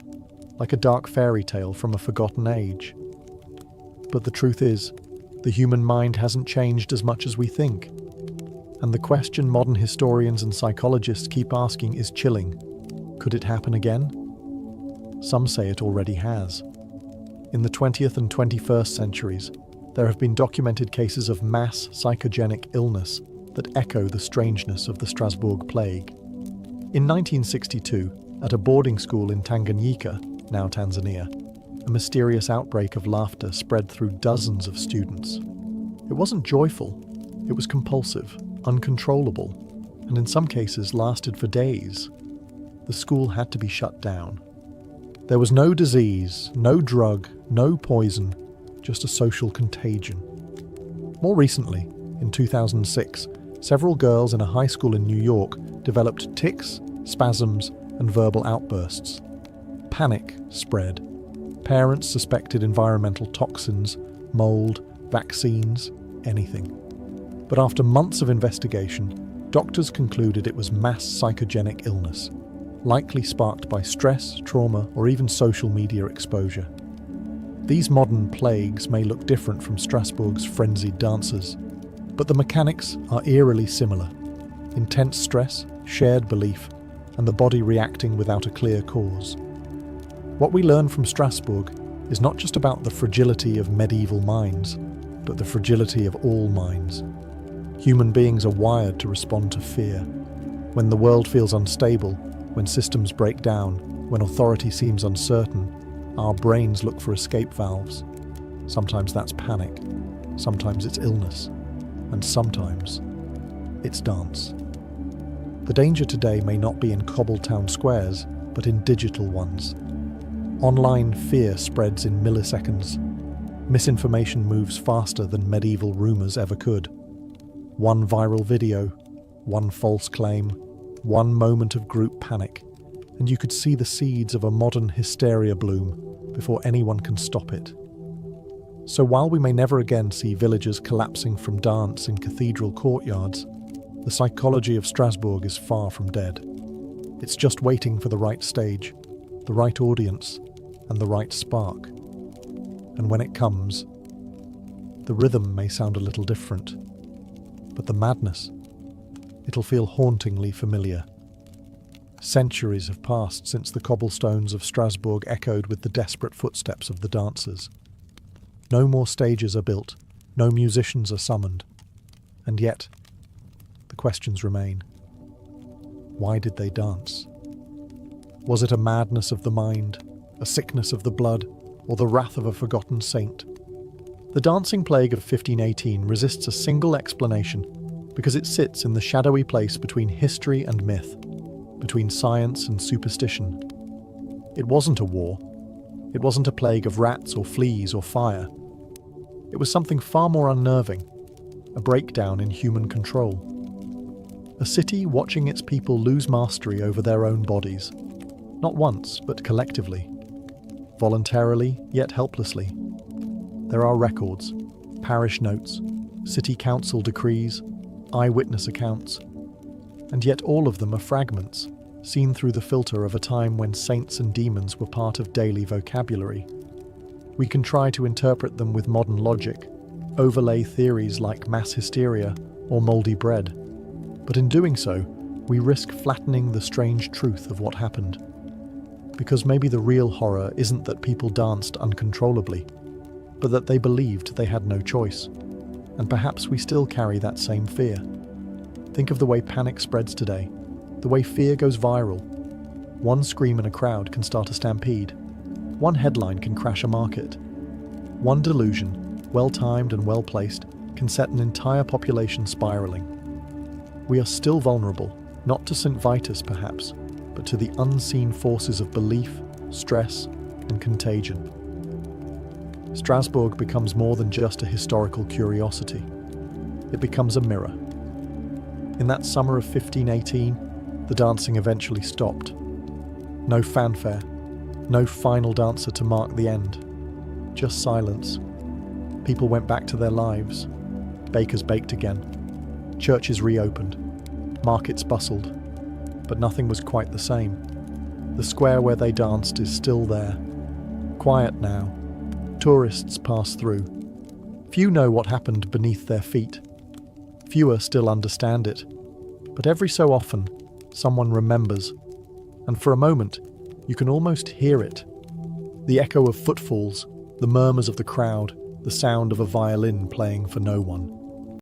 like a dark fairy tale from a forgotten age. But the truth is, the human mind hasn't changed as much as we think. And the question modern historians and psychologists keep asking is chilling. Could it happen again? Some say it already has. In the 20th and 21st centuries, there have been documented cases of mass psychogenic illness that echo the strangeness of the Strasbourg plague. In 1962, at a boarding school in Tanganyika, now Tanzania, a mysterious outbreak of laughter spread through dozens of students. It wasn't joyful, it was compulsive, uncontrollable, and in some cases lasted for days. The school had to be shut down. There was no disease, no drug, no poison, just a social contagion. More recently, in 2006, several girls in a high school in New York developed tics, spasms, and verbal outbursts. Panic spread. Parents suspected environmental toxins, mold, vaccines, anything. But after months of investigation, doctors concluded it was mass psychogenic illness, likely sparked by stress, trauma, or even social media exposure. These modern plagues may look different from Strasbourg's frenzied dancers, but the mechanics are eerily similar. Intense stress, shared belief, and the body reacting without a clear cause. What we learn from Strasbourg is not just about the fragility of medieval minds, but the fragility of all minds. Human beings are wired to respond to fear. When the world feels unstable, when systems break down, when authority seems uncertain, our brains look for escape valves. Sometimes that's panic, sometimes it's illness, and sometimes it's dance. The danger today may not be in cobbled town squares, but in digital ones. Online fear spreads in milliseconds. Misinformation moves faster than medieval rumours ever could. One viral video, one false claim, one moment of group panic, and you could see the seeds of a modern hysteria bloom before anyone can stop it. So while we may never again see villagers collapsing from dance in cathedral courtyards, the psychology of Strasbourg is far from dead. It's just waiting for the right stage, the right audience, and the right spark. And when it comes, the rhythm may sound a little different, but the madness, it'll feel hauntingly familiar. Centuries have passed since the cobblestones of Strasbourg echoed with the desperate footsteps of the dancers. No more stages are built, no musicians are summoned, and yet, the questions remain. Why did they dance? Was it a madness of the mind, a sickness of the blood, or the wrath of a forgotten saint? The dancing plague of 1518 resists a single explanation because it sits in the shadowy place between history and myth, between science and superstition. It wasn't a war. It wasn't a plague of rats or fleas or fire. It was something far more unnerving, a breakdown in human control. A city watching its people lose mastery over their own bodies. Not once, but collectively. Voluntarily, yet helplessly. There are records, parish notes, city council decrees, eyewitness accounts, and yet all of them are fragments, seen through the filter of a time when saints and demons were part of daily vocabulary. We can try to interpret them with modern logic, overlay theories like mass hysteria or mouldy bread, but in doing so, we risk flattening the strange truth of what happened. Because maybe the real horror isn't that people danced uncontrollably, but that they believed they had no choice. And perhaps we still carry that same fear. Think of the way panic spreads today, the way fear goes viral. One scream in a crowd can start a stampede. One headline can crash a market. One delusion, well-timed and well-placed, can set an entire population spiraling. We are still vulnerable, not to St. Vitus perhaps, but to the unseen forces of belief, stress, and contagion. Strasbourg becomes more than just a historical curiosity. It becomes a mirror. In that summer of 1518, the dancing eventually stopped. No fanfare, no final dancer to mark the end. Just silence. People went back to their lives. Bakers baked again. Churches reopened. Markets bustled. But nothing was quite the same. The square where they danced is still there. Quiet now. Tourists pass through. Few know what happened beneath their feet. Fewer still understand it. But every so often, someone remembers. And for a moment, you can almost hear it. The echo of footfalls, the murmurs of the crowd, the sound of a violin playing for no one.